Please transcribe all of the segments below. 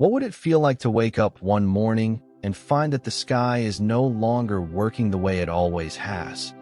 What would it feel like to wake up one morning and find that the sky is no longer working the way it always has?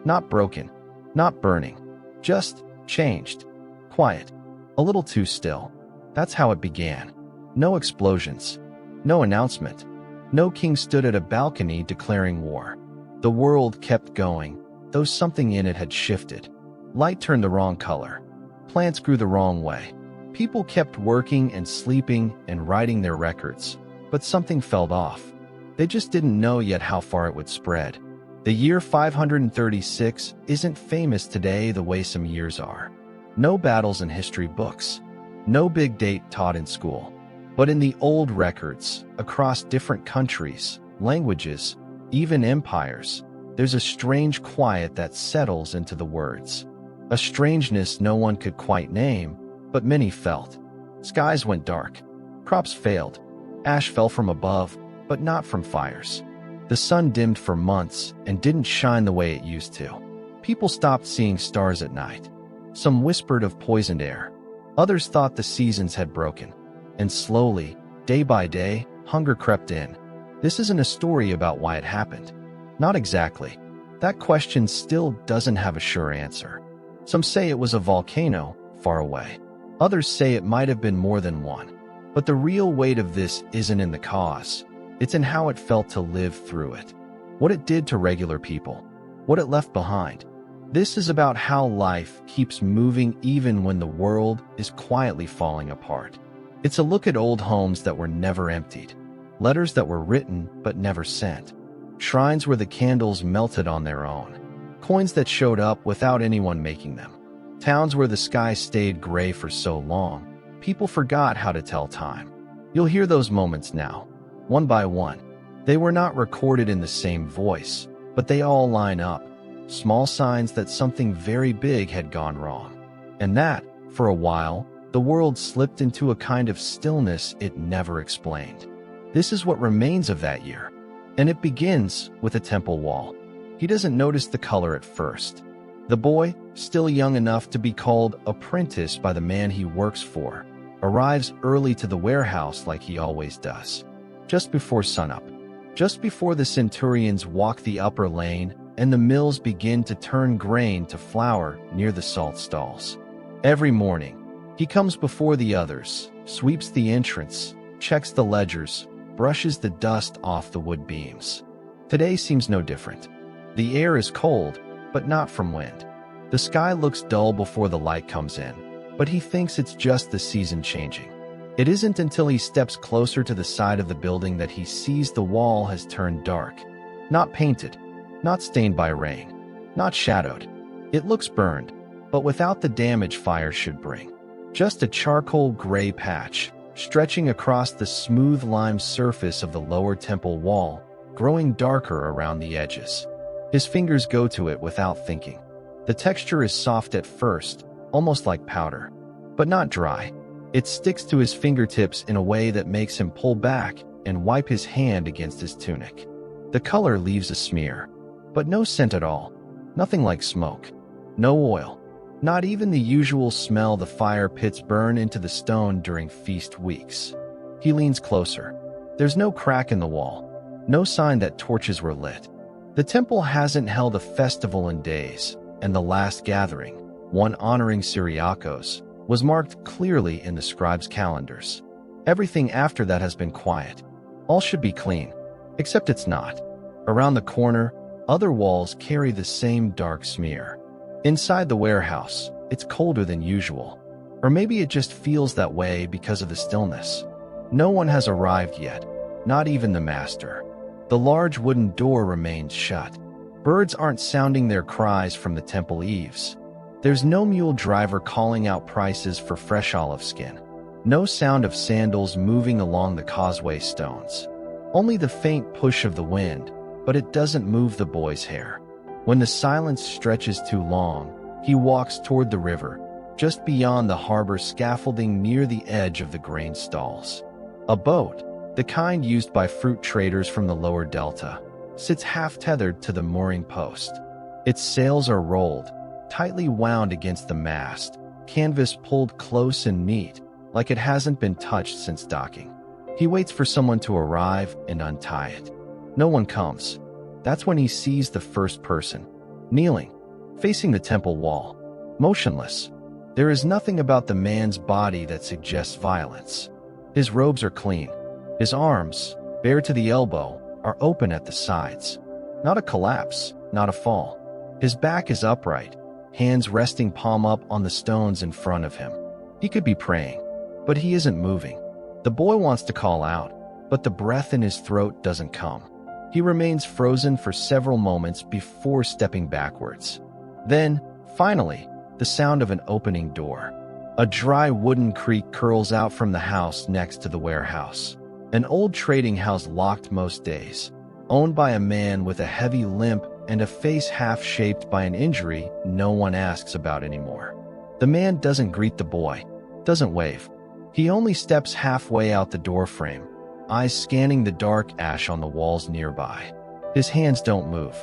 Not broken, not burning, just changed. Quiet, a little too still. That's how it began. No explosions, no announcement. No king stood at a balcony declaring war. The world kept going, though something in it had shifted. Light turned the wrong color. Plants grew the wrong way. People kept working and sleeping and writing their records, but something fell off. They just didn't know yet how far it would spread. The year 536 isn't famous today the way some years are. No battles in history books. No big date taught in school. But in the old records, across different countries, languages, even empires, there's a strange quiet that settles into the words. A strangeness no one could quite name, but many felt. Skies went dark. Crops failed. Ash fell from above, but not from fires. The sun dimmed for months and didn't shine the way it used to. People stopped seeing stars at night. Some whispered of poisoned air. Others thought the seasons had broken. And slowly, day by day, hunger crept in. This isn't a story about why it happened. Not exactly. That question still doesn't have a sure answer. Some say it was a volcano, far away. Others say it might have been more than one. But the real weight of this isn't in the cause. It's in how it felt to live through it. What it did to regular people. What it left behind. This is about how life keeps moving even when the world is quietly falling apart. It's a look at old homes that were never emptied. Letters that were written but never sent. Shrines where the candles melted on their own. Coins that showed up without anyone making them. Towns where the sky stayed gray for so long, people forgot how to tell time. You'll hear those moments now, one by one. They were not recorded in the same voice, but they all line up. Small signs that something very big had gone wrong. And that, for a while, the world slipped into a kind of stillness it never explained. This is what remains of that year. And it begins with a temple wall. He doesn't notice the color at first. The boy, still young enough to be called apprentice by the man he works for, arrives early to the warehouse like he always does. Just before sunup. Just before the centurions walk the upper lane and the mills begin to turn grain to flour near the salt stalls. Every morning, he comes before the others, sweeps the entrance, checks the ledgers, brushes the dust off the wood beams. Today seems no different. The air is cold, but not from wind. The sky looks dull before the light comes in, but he thinks it's just the season changing. It isn't until he steps closer to the side of the building that he sees the wall has turned dark. Not painted, not stained by rain, not shadowed. It looks burned, but without the damage fire should bring. Just a charcoal gray patch, stretching across the smooth lime surface of the lower temple wall, growing darker around the edges. His fingers go to it without thinking. The texture is soft at first, almost like powder, but not dry. It sticks to his fingertips in a way that makes him pull back and wipe his hand against his tunic. The color leaves a smear, but no scent at all. Nothing like smoke. No oil. Not even the usual smell the fire pits burn into the stone during feast weeks. He leans closer. There's no crack in the wall. No sign that torches were lit. The temple hasn't held a festival in days, and the last gathering, one honoring Syriacos, was marked clearly in the scribes' calendars. Everything after that has been quiet. All should be clean, except it's not. Around the corner, other walls carry the same dark smear. Inside the warehouse, it's colder than usual. Or maybe it just feels that way because of the stillness. No one has arrived yet, not even the master. The large wooden door remains shut. Birds aren't sounding their cries from the temple eaves. There's no mule driver calling out prices for fresh olive skin. No sound of sandals moving along the causeway stones. Only the faint push of the wind, but it doesn't move the boy's hair. When the silence stretches too long, he walks toward the river, just beyond the harbor scaffolding near the edge of the grain stalls. A boat, the kind used by fruit traders from the lower delta, sits half-tethered to the mooring post. Its sails are rolled, tightly wound against the mast, canvas pulled close and neat, like it hasn't been touched since docking. He waits for someone to arrive and untie it. No one comes. That's when he sees the first person, kneeling, facing the temple wall, motionless. There is nothing about the man's body that suggests violence. His robes are clean. His arms, bare to the elbow, are open at the sides. Not a collapse, not a fall. His back is upright, hands resting palm up on the stones in front of him. He could be praying, but he isn't moving. The boy wants to call out, but the breath in his throat doesn't come. He remains frozen for several moments before stepping backwards. Then, finally, the sound of an opening door. A dry wooden creak curls out from the house next to the warehouse. An old trading house locked most days, owned by a man with a heavy limp and a face half-shaped by an injury no one asks about anymore. The man doesn't greet the boy, doesn't wave. He only steps halfway out the doorframe, eyes scanning the dark ash on the walls nearby. His hands don't move.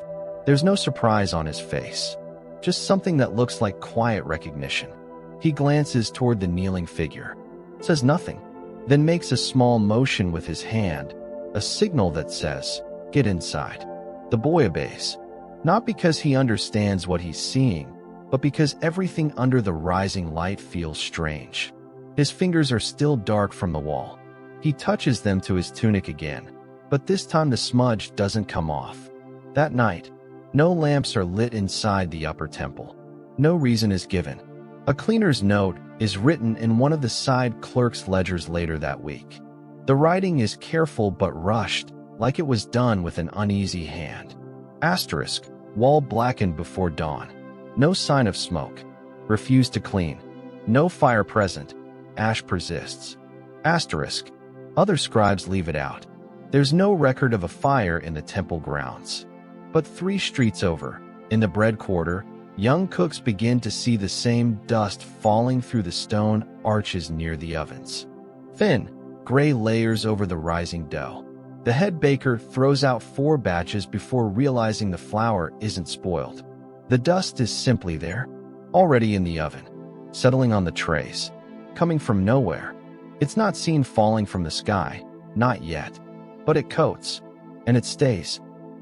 There's no surprise on his face, just something that looks like quiet recognition. He glances toward the kneeling figure, says nothing, then makes a small motion with his hand, a signal that says, "Get inside." The boy obeys, not because he understands what he's seeing, but because everything under the rising light feels strange. His fingers are still dark from the wall. He touches them to his tunic again, but this time the smudge doesn't come off. That night, no lamps are lit inside the upper temple. No reason is given. A cleaner's note is written in one of the side clerk's ledgers later that week. The writing is careful but rushed, like it was done with an uneasy hand. Asterisk, wall blackened before dawn. No sign of smoke. Refused to clean. No fire present. Ash persists. Asterisk, other scribes leave it out. There's no record of a fire in the temple grounds. But 3 streets over, in the bread quarter, young cooks begin to see the same dust falling through the stone arches near the ovens. Thin, gray layers over the rising dough. The head baker throws out 4 batches before realizing the flour isn't spoiled. The dust is simply there, already in the oven, settling on the trays, coming from nowhere. It's not seen falling from the sky, not yet, but it coats, and it stays.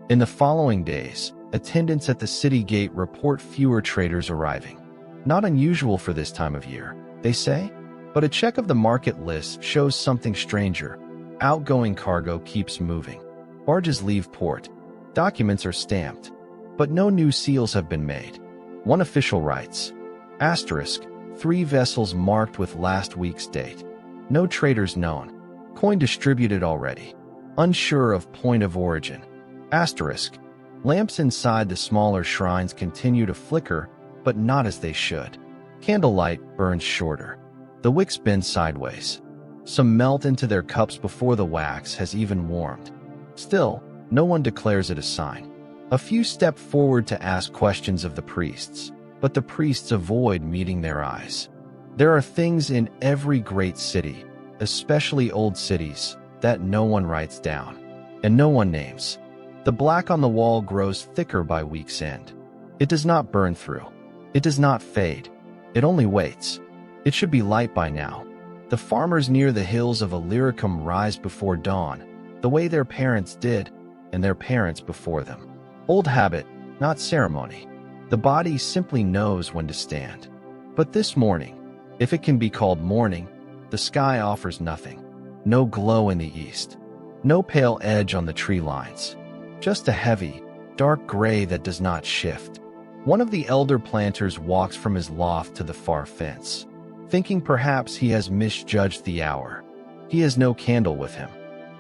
In the following days, attendants at the city gate report fewer traders arriving. Not unusual for this time of year, they say, but a check of the market list shows something stranger. Outgoing cargo keeps moving. Barges leave port. Documents are stamped, but no new seals have been made. One official writes, asterisk, 3 vessels marked with last week's date. No traders known. Coin distributed already. Unsure of point of origin. Asterisk, lamps inside the smaller shrines continue to flicker, but not as they should. Candlelight burns shorter. The wicks bend sideways. Some melt into their cups before the wax has even warmed. Still, no one declares it a sign. A few step forward to ask questions of the priests, but the priests avoid meeting their eyes. There are things in every great city, especially old cities, that no one writes down, and no one names. The black on the wall grows thicker by week's end. It does not burn through. It does not fade. It only waits. It should be light by now. The farmers near the hills of Illyricum rise before dawn, the way their parents did, and their parents before them. Old habit, not ceremony. The body simply knows when to stand. But this morning, if it can be called morning, the sky offers nothing. No glow in the east. No pale edge on the tree lines. Just a heavy, dark gray that does not shift. One of the elder planters walks from his loft to the far fence, thinking perhaps he has misjudged the hour. He has no candle with him,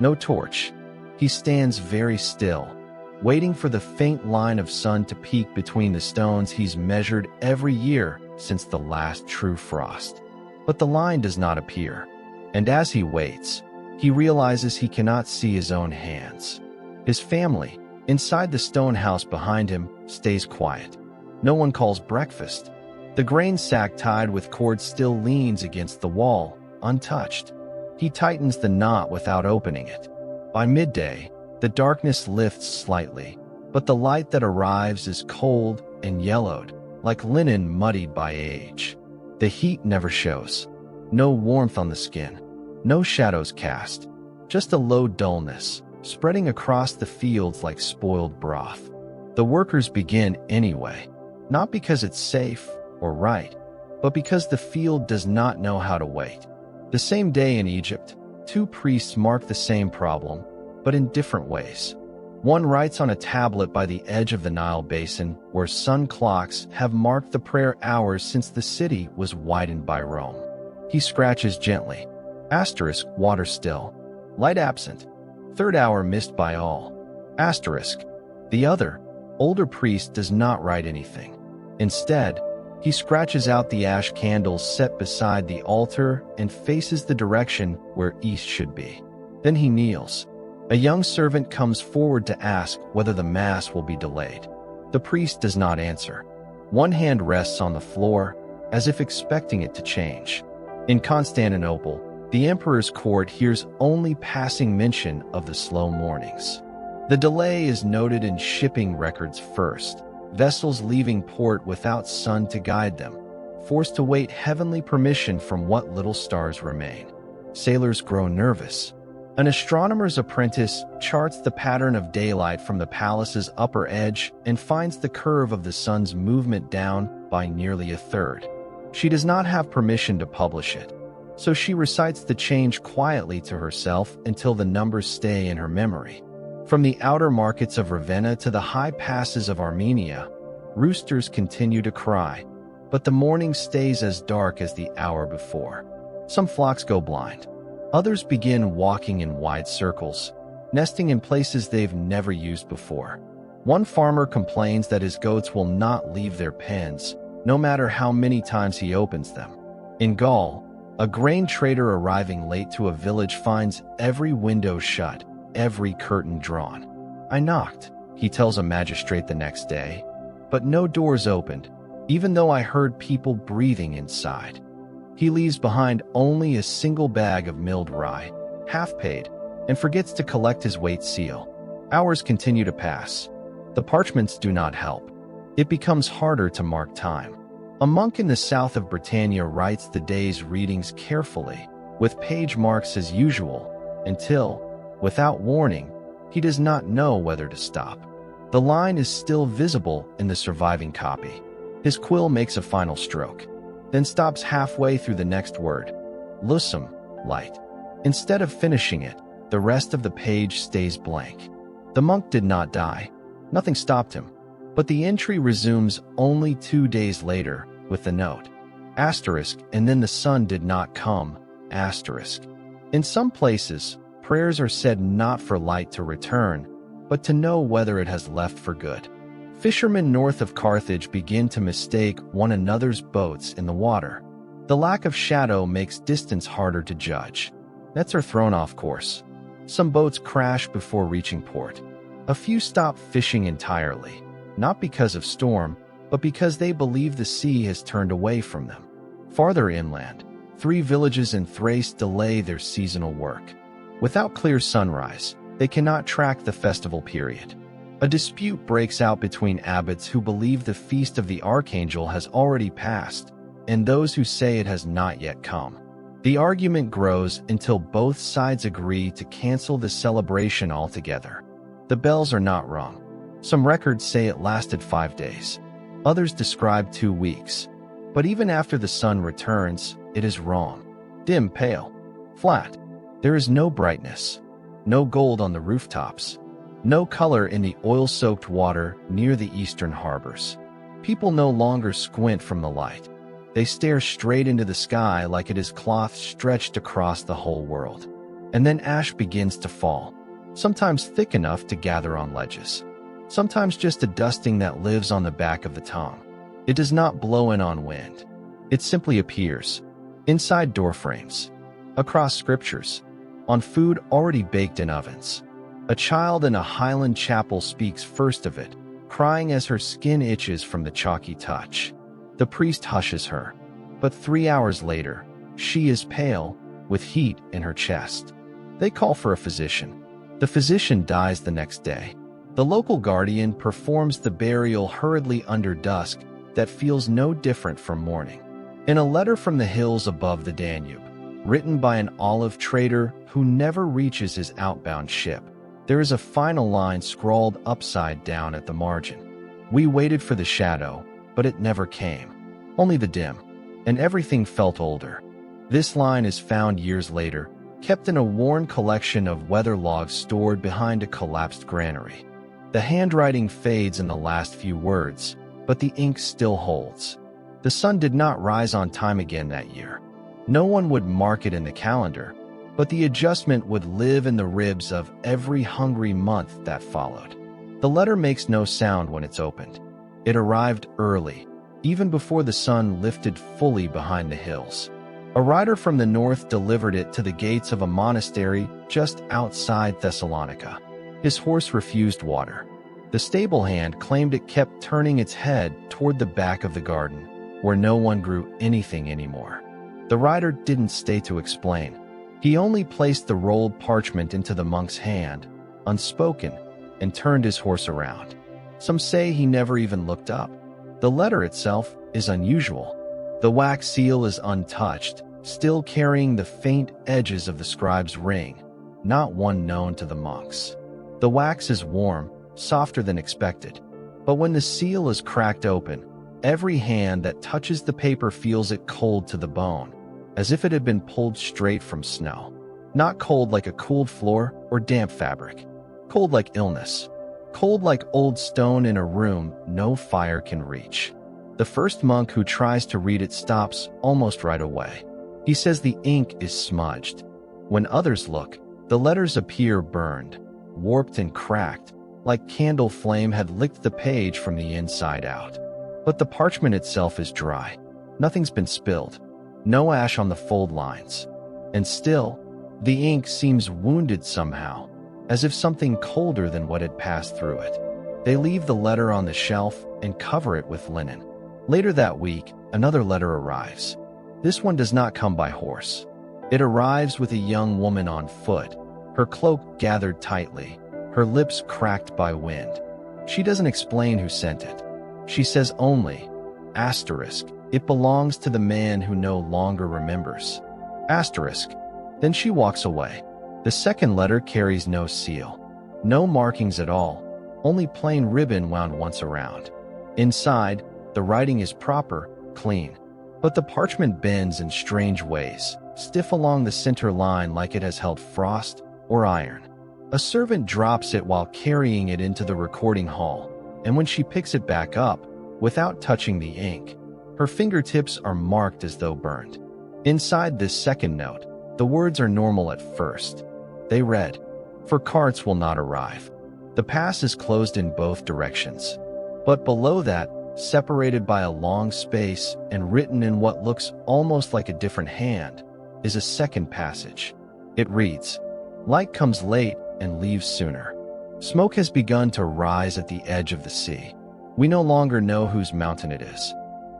no torch. He stands very still, waiting for the faint line of sun to peek between the stones he's measured every year since the last true frost. But the line does not appear, and as he waits, he realizes he cannot see his own hands. His family, inside the stone house behind him, stays quiet. No one calls breakfast. The grain sack tied with cord still leans against the wall, untouched. He tightens the knot without opening it. By midday, the darkness lifts slightly, but the light that arrives is cold and yellowed, like linen muddied by age. The heat never shows. No warmth on the skin. No shadows cast. just a low dullness, spreading across the fields like spoiled broth. The workers begin anyway, not because it's safe or right, but because the field does not know how to wait. The same day in Egypt, two priests mark the same problem, but in different ways. One writes on a tablet by the edge of the Nile basin, where sun clocks have marked the prayer hours since the city was widened by Rome. He scratches gently. Asterisk, water still. Light absent. Third hour missed by all. Asterisk. The other, older priest does not write anything. Instead, he scratches out the ash candles set beside the altar and faces the direction where east should be. Then he kneels. A young servant comes forward to ask whether the mass will be delayed. The priest does not answer. One hand rests on the floor, as if expecting it to change. In Constantinople, the emperor's court hears only passing mention of the slow mornings. The delay is noted in shipping records first, vessels leaving port without sun to guide them, forced to wait heavenly permission from what little stars remain. Sailors grow nervous. An astronomer's apprentice charts the pattern of daylight from the palace's upper edge and finds the curve of the sun's movement down by nearly a third. She does not have permission to publish it, so she recites the change quietly to herself until the numbers stay in her memory. From the outer markets of Ravenna to the high passes of Armenia, roosters continue to cry, but the morning stays as dark as the hour before. Some flocks go blind. Others begin walking in wide circles, nesting in places they've never used before. One farmer complains that his goats will not leave their pens, no matter how many times he opens them. In Gaul, a grain trader arriving late to a village finds every window shut, every curtain drawn. "I knocked," he tells a magistrate the next day, "but no doors opened, even though I heard people breathing inside." He leaves behind only a single bag of milled rye, half paid, and forgets to collect his weight seal. Hours continue to pass. The parchments do not help. It becomes harder to mark time. A monk in the south of Britannia writes the day's readings carefully, with page marks as usual, until, without warning, he does not know whether to stop. The line is still visible in the surviving copy. His quill makes a final stroke, then stops halfway through the next word. Lusum, light. Instead of finishing it, the rest of the page stays blank. The monk did not die. Nothing stopped him. But the entry resumes only 2 days later with the note. Asterisk, and then the sun did not come. Asterisk. In some places, prayers are said not for light to return, but to know whether it has left for good. Fishermen north of Carthage begin to mistake one another's boats in the water. The lack of shadow makes distance harder to judge. Nets are thrown off course. Some boats crash before reaching port. A few stop fishing entirely, not because of storm, but because they believe the sea has turned away from them. Farther inland, 3 villages in Thrace delay their seasonal work. Without clear sunrise, they cannot track the festival period. A dispute breaks out between abbots who believe the feast of the Archangel has already passed, and those who say it has not yet come. The argument grows until both sides agree to cancel the celebration altogether. The bells are not rung. Some records say it lasted 5 days. Others describe 2 weeks. But even after the sun returns, it is wrong. Dim, pale, flat. There is no brightness, no gold on the rooftops, no color in the oil-soaked water near the eastern harbors. People no longer squint from the light. They stare straight into the sky like it is cloth stretched across the whole world. And then ash begins to fall, sometimes thick enough to gather on ledges, sometimes just a dusting that lives on the back of the tongue. It does not blow in on wind. It simply appears, inside doorframes, across scriptures, on food already baked in ovens. A child in a Highland chapel speaks first of it, crying as her skin itches from the chalky touch. The priest hushes her, but 3 hours later, she is pale, with heat in her chest. They call for a physician. The physician dies the next day. The local guardian performs the burial hurriedly under dusk that feels no different from mourning. In a letter from the hills above the Danube, written by an olive trader who never reaches his outbound ship. There is a final line scrawled upside down at the margin. We waited for the shadow, but it never came. Only the dim, and everything felt older. This line is found years later, kept in a worn collection of weather logs stored behind a collapsed granary. The handwriting fades in the last few words, but the ink still holds. The sun did not rise on time again that year. No one would mark it in the calendar, but the adjustment would live in the ribs of every hungry month that followed. The letter makes no sound when it's opened. It arrived early, even before the sun lifted fully behind the hills. A rider from the north delivered it to the gates of a monastery just outside Thessalonica. His horse refused water. The stable hand claimed it kept turning its head toward the back of the garden, where no one grew anything anymore. The rider didn't stay to explain. He only placed the rolled parchment into the monk's hand, unspoken, and turned his horse around. Some say he never even looked up. The letter itself is unusual. The wax seal is untouched, still carrying the faint edges of the scribe's ring, not one known to the monks. The wax is warm, softer than expected, but when the seal is cracked open, every hand that touches the paper feels it cold to the bone, as if it had been pulled straight from snow. Not cold like a cooled floor or damp fabric. Cold like illness. Cold like old stone in a room no fire can reach. The first monk who tries to read it stops almost right away. He says the ink is smudged. When others look, the letters appear burned, warped and cracked, like candle flame had licked the page from the inside out. But the parchment itself is dry. Nothing's been spilled. No ash on the fold lines. And still, the ink seems wounded somehow, as if something colder than what had passed through it. They leave the letter on the shelf and cover it with linen. Later that week, another letter arrives. This one does not come by horse. It arrives with a young woman on foot, her cloak gathered tightly, her lips cracked by wind. She doesn't explain who sent it. She says only, asterisk, it belongs to the man who no longer remembers. Asterisk. Then she walks away. The second letter carries no seal. No markings at all, only plain ribbon wound once around. Inside, the writing is proper, clean. But the parchment bends in strange ways, stiff along the center line like it has held frost or iron. A servant drops it while carrying it into the recording hall, and when she picks it back up, without touching the ink, her fingertips are marked as though burned. Inside this second note, the words are normal at first. They read, "For carts will not arrive." The pass is closed in both directions. But below that, separated by a long space and written in what looks almost like a different hand, is a second passage. It reads, "Light comes late and leaves sooner. Smoke has begun to rise at the edge of the sea. We no longer know whose mountain it is."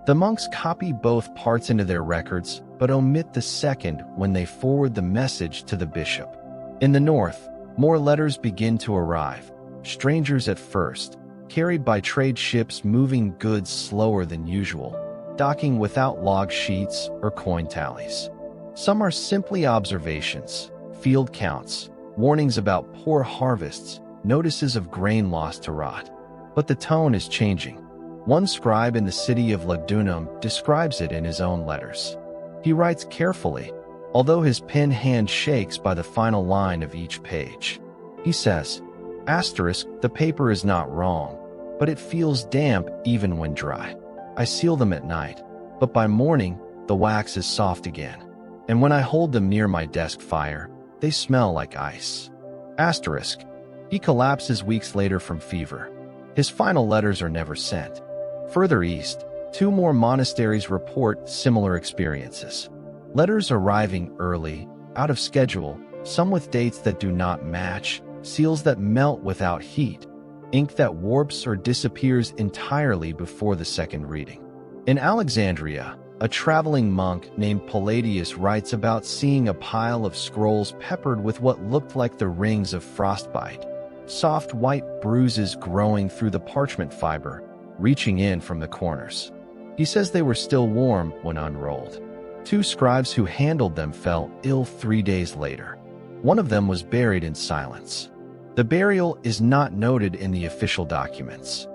The monks copy both parts into their records, but omit the second when they forward the message to the bishop. In the north, more letters begin to arrive, strangers at first, carried by trade ships moving goods slower than usual, docking without log sheets or coin tallies. Some are simply observations, field counts, warnings about poor harvests, notices of grain lost to rot. But the tone is changing. One scribe in the city of Lugdunum describes it in his own letters. He writes carefully, although his pen hand shakes by the final line of each page. He says, asterisk, the paper is not wrong, but it feels damp even when dry. I seal them at night, but by morning, the wax is soft again. And when I hold them near my desk fire, they smell like ice. Asterisk. He collapses weeks later from fever. His final letters are never sent. Further east, 2 more monasteries report similar experiences. Letters arriving early, out of schedule, some with dates that do not match, seals that melt without heat, ink that warps or disappears entirely before the second reading. In Alexandria, a traveling monk named Palladius writes about seeing a pile of scrolls peppered with what looked like the rings of frostbite, soft white bruises growing through the parchment fiber, reaching in from the corners. He says they were still warm when unrolled. Two scribes who handled them fell ill 3 days later. One of them was buried in silence. The burial is not noted in the official documents.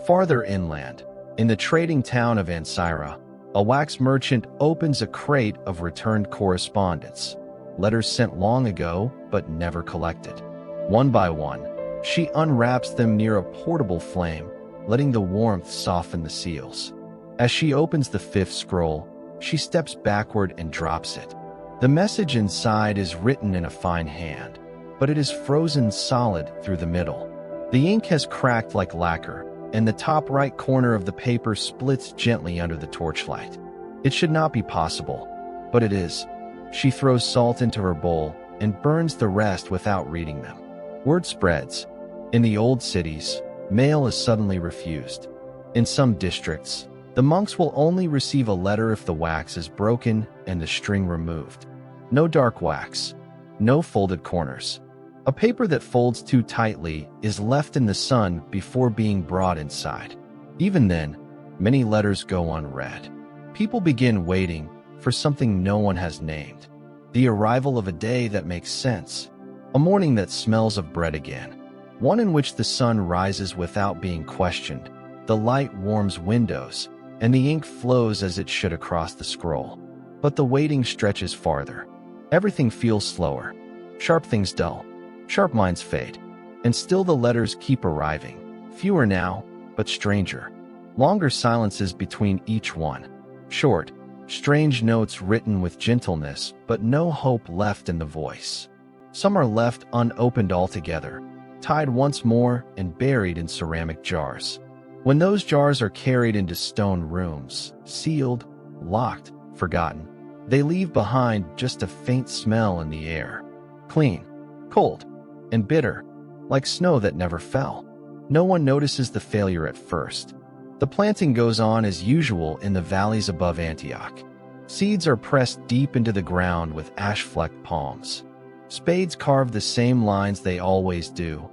Farther inland, in the trading town of Ansira, a wax merchant opens a crate of returned correspondence, letters sent long ago but never collected. One by one, she unwraps them near a portable flame, letting the warmth soften the seals. As she opens the fifth scroll, she steps backward and drops it. The message inside is written in a fine hand, but it is frozen solid through the middle. The ink has cracked like lacquer, and the top right corner of the paper splits gently under the torchlight. It should not be possible, but it is. She throws salt into her bowl and burns the rest without reading them. Word spreads. In the old cities, mail is suddenly refused. In some districts, the monks will only receive a letter if the wax is broken and the string removed. No dark wax. No folded corners. A paper that folds too tightly is left in the sun before being brought inside. Even then, many letters go unread. People begin waiting for something no one has named. The arrival of a day that makes sense. A morning that smells of bread again. One in which the sun rises without being questioned. The light warms windows, and the ink flows as it should across the scroll. But the waiting stretches farther. Everything feels slower. Sharp things dull. Sharp minds fade. And still the letters keep arriving. Fewer now, but stranger. Longer silences between each one. Short, strange notes written with gentleness, but no hope left in the voice. Some are left unopened altogether, tied once more and buried in ceramic jars. When those jars are carried into stone rooms, sealed, locked, forgotten, they leave behind just a faint smell in the air. Clean, cold, and bitter, like snow that never fell. No one notices the failure at first. The planting goes on as usual in the valleys above Antioch. Seeds are pressed deep into the ground with ash-flecked palms. Spades carve the same lines they always do,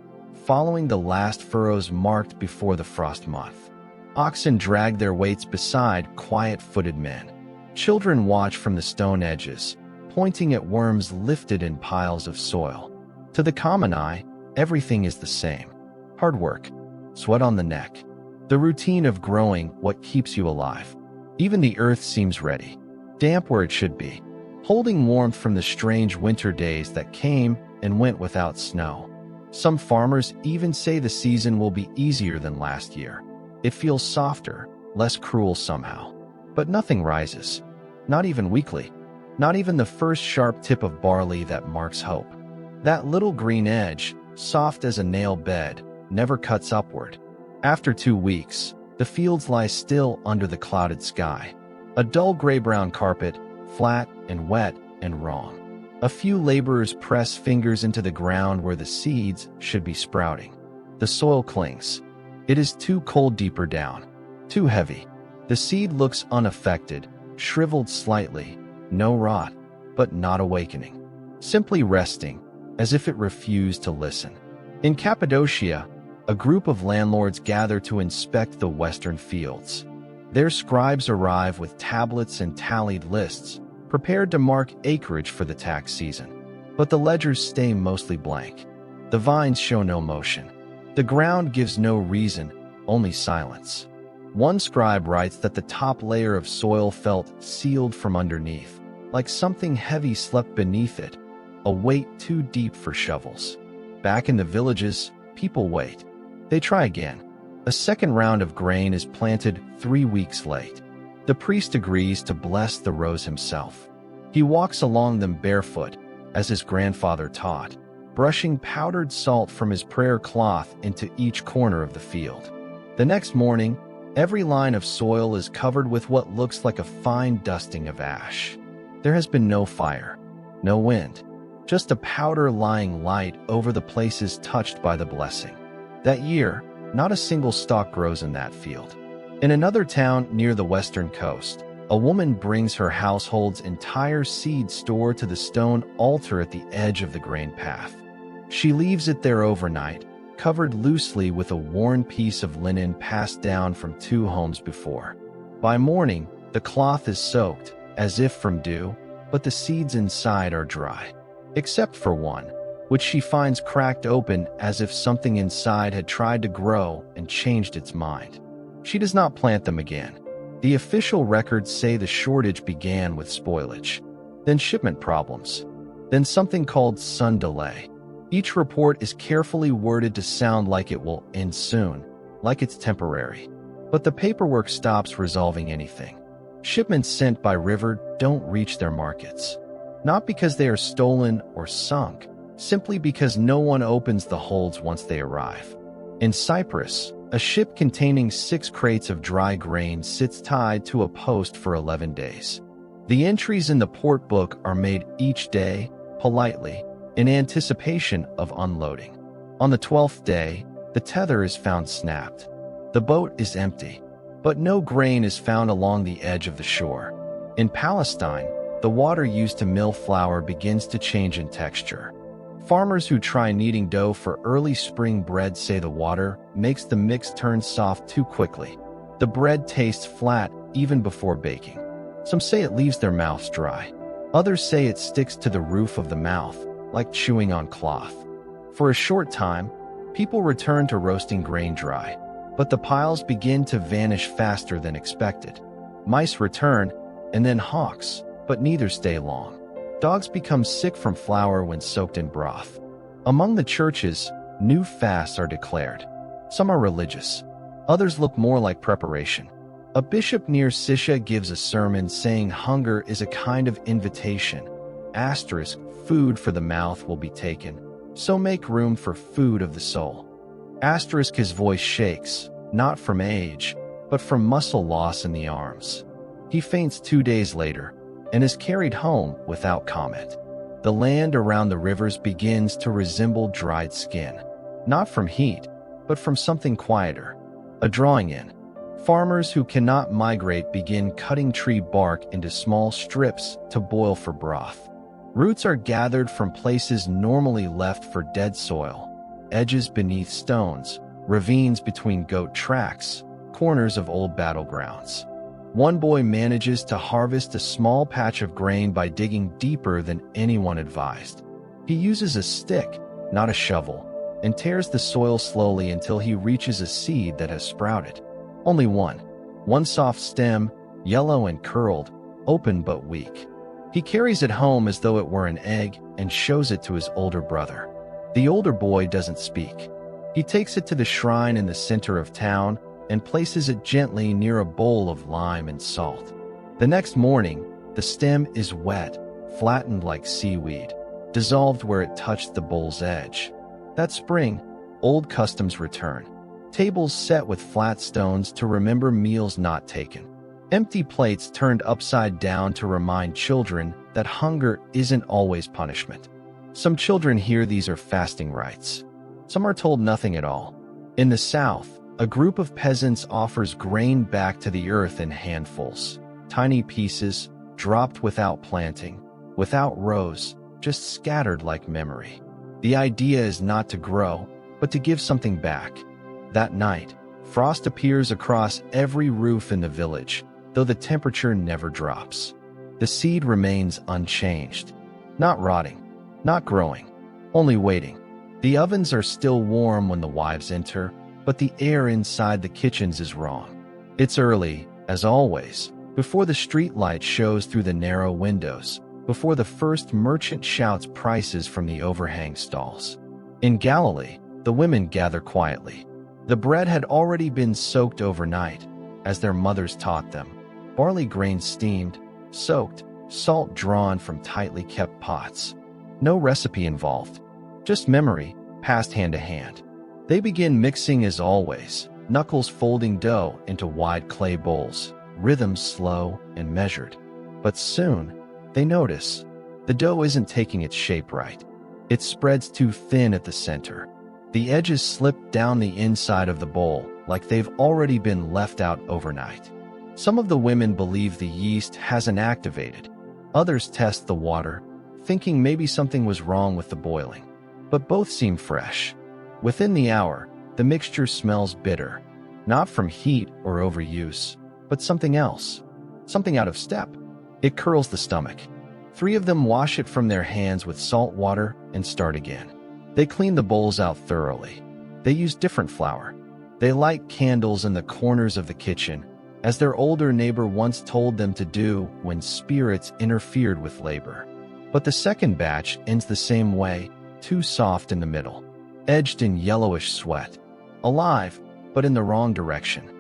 following the last furrows marked before the frost month. Oxen drag their weights beside quiet-footed men. Children watch from the stone edges, pointing at worms lifted in piles of soil. To the common eye, everything is the same. Hard work, sweat on the neck, the routine of growing what keeps you alive. Even the earth seems ready, damp where it should be, holding warmth from the strange winter days that came and went without snow. Some farmers even say the season will be easier than last year. It feels softer, less cruel somehow. But nothing rises, not even weakly, not even the first sharp tip of barley that marks hope. That little green edge, soft as a nail bed, never cuts upward. After 2 weeks, the fields lie still under the clouded sky. A dull gray-brown carpet, flat and wet and wrong. A few laborers press fingers into the ground where the seeds should be sprouting. The soil clings. It is too cold deeper down, too heavy. The seed looks unaffected, shriveled slightly, no rot, but not awakening. Simply resting, as if it refused to listen. In Cappadocia, a group of landlords gather to inspect the western fields. Their scribes arrive with tablets and tallied lists, prepared to mark acreage for the tax season. But the ledgers stay mostly blank. The vines show no motion. The ground gives no reason, only silence. One scribe writes that the top layer of soil felt sealed from underneath, like something heavy slept beneath it, a weight too deep for shovels. Back in the villages, people wait. They try again. A second round of grain is planted 3 weeks late. The priest agrees to bless the rows himself. He walks along them barefoot, as his grandfather taught, brushing powdered salt from his prayer cloth into each corner of the field. The next morning, every line of soil is covered with what looks like a fine dusting of ash. There has been no fire, no wind, just a powder lying light over the places touched by the blessing. That year, not a single stalk grows in that field. In another town near the western coast, a woman brings her household's entire seed store to the stone altar at the edge of the grain path. She leaves it there overnight, covered loosely with a worn piece of linen passed down from 2 homes before. By morning, the cloth is soaked, as if from dew, but the seeds inside are dry. Except for one, which she finds cracked open as if something inside had tried to grow and changed its mind. She does not plant them again. The official records say the shortage began with spoilage, then shipment problems, then something called sun delay. Each report is carefully worded to sound like it will end soon, like it's temporary. But the paperwork stops resolving anything. Shipments sent by river don't reach their markets. Not because they are stolen or sunk, simply because no one opens the holds once they arrive. In Cyprus, a ship containing 6 crates of dry grain sits tied to a post for 11 days. The entries in the port book are made each day, politely, in anticipation of unloading. On the 12th day, the tether is found snapped. The boat is empty, but no grain is found along the edge of the shore. In Palestine, the water used to mill flour begins to change in texture. Farmers who try kneading dough for early spring bread say the water makes the mix turn soft too quickly. The bread tastes flat even before baking. Some say it leaves their mouths dry. Others say it sticks to the roof of the mouth, like chewing on cloth. For a short time, people return to roasting grain dry, but the piles begin to vanish faster than expected. Mice return, and then hawks, but neither stay long. Dogs become sick from flour when soaked in broth. Among the churches, new fasts are declared. Some are religious. Others look more like preparation. A bishop near Sisha gives a sermon saying hunger is a kind of invitation. *, food for the mouth will be taken, so make room for food of the soul. * His voice shakes, not from age, but from muscle loss in the arms. He faints 2 days later, and is carried home without comment. The land around the rivers begins to resemble dried skin, not from heat, but from something quieter, a drawing in. Farmers who cannot migrate begin cutting tree bark into small strips to boil for broth. Roots are gathered from places normally left for dead soil, edges beneath stones, ravines between goat tracks, corners of old battlegrounds. One boy manages to harvest a small patch of grain by digging deeper than anyone advised. He uses a stick, not a shovel, and tears the soil slowly until he reaches a seed that has sprouted. Only one soft stem, yellow and curled, open but weak. He carries it home as though it were an egg and shows it to his older brother. The older boy doesn't speak. He takes it to the shrine in the center of town and places it gently near a bowl of lime and salt. The next morning, the stem is wet, flattened like seaweed, dissolved where it touched the bowl's edge. That spring, old customs return. Tables set with flat stones to remember meals not taken. Empty plates turned upside down to remind children that hunger isn't always punishment. Some children hear these are fasting rites. Some are told nothing at all. In the South, a group of peasants offers grain back to the earth in handfuls, tiny pieces, dropped without planting, without rows, just scattered like memory. The idea is not to grow, but to give something back. That night, frost appears across every roof in the village, though the temperature never drops. The seed remains unchanged, not rotting, not growing, only waiting. The ovens are still warm when the wives enter, but the air inside the kitchens is wrong. It's early, as always, before the street light shows through the narrow windows, before the first merchant shouts prices from the overhang stalls. In Galilee, the women gather quietly. The bread had already been soaked overnight, as their mothers taught them. Barley grain steamed, soaked, salt drawn from tightly kept pots. No recipe involved, just memory, passed hand to hand. They begin mixing as always, knuckles folding dough into wide clay bowls, rhythms slow and measured. But soon, they notice, the dough isn't taking its shape right. It spreads too thin at the center. The edges slip down the inside of the bowl, like they've already been left out overnight. Some of the women believe the yeast hasn't activated. Others test the water, thinking maybe something was wrong with the boiling. But both seem fresh. Within the hour, the mixture smells bitter, not from heat or overuse, but something else, something out of step. It curls the stomach. 3 of them wash it from their hands with salt water and start again. They clean the bowls out thoroughly. They use different flour. They light candles in the corners of the kitchen, as their older neighbor once told them to do when spirits interfered with labor. But the second batch ends the same way, too soft in the middle, edged in yellowish sweat. Alive, but in the wrong direction.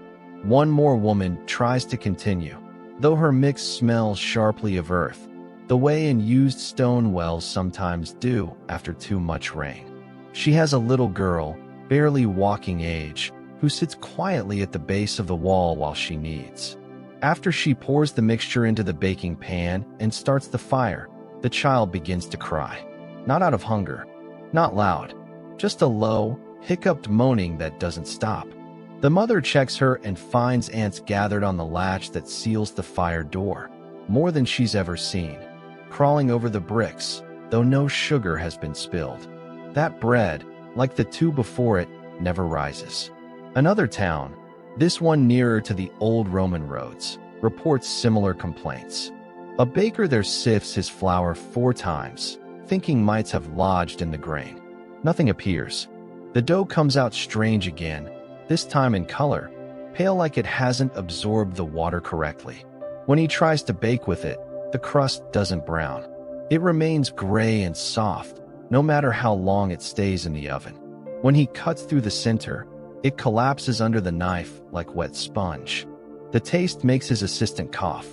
One more woman tries to continue, though her mix smells sharply of earth, the way unused stone wells sometimes do after too much rain. She has a little girl, barely walking age, who sits quietly at the base of the wall while she kneads. After she pours the mixture into the baking pan and starts the fire, the child begins to cry. Not out of hunger, not loud, just a low, hiccuped moaning that doesn't stop. The mother checks her and finds ants gathered on the latch that seals the fire door, more than she's ever seen, crawling over the bricks, though no sugar has been spilled. That bread, like the 2 before it, never rises. Another town, this one nearer to the old Roman roads, reports similar complaints. A baker there sifts his flour 4 times, thinking mites have lodged in the grain. Nothing appears. The dough comes out strange again, this time in color, pale like it hasn't absorbed the water correctly. When he tries to bake with it, the crust doesn't brown. It remains gray and soft, no matter how long it stays in the oven. When he cuts through the center, it collapses under the knife like wet sponge. The taste makes his assistant cough.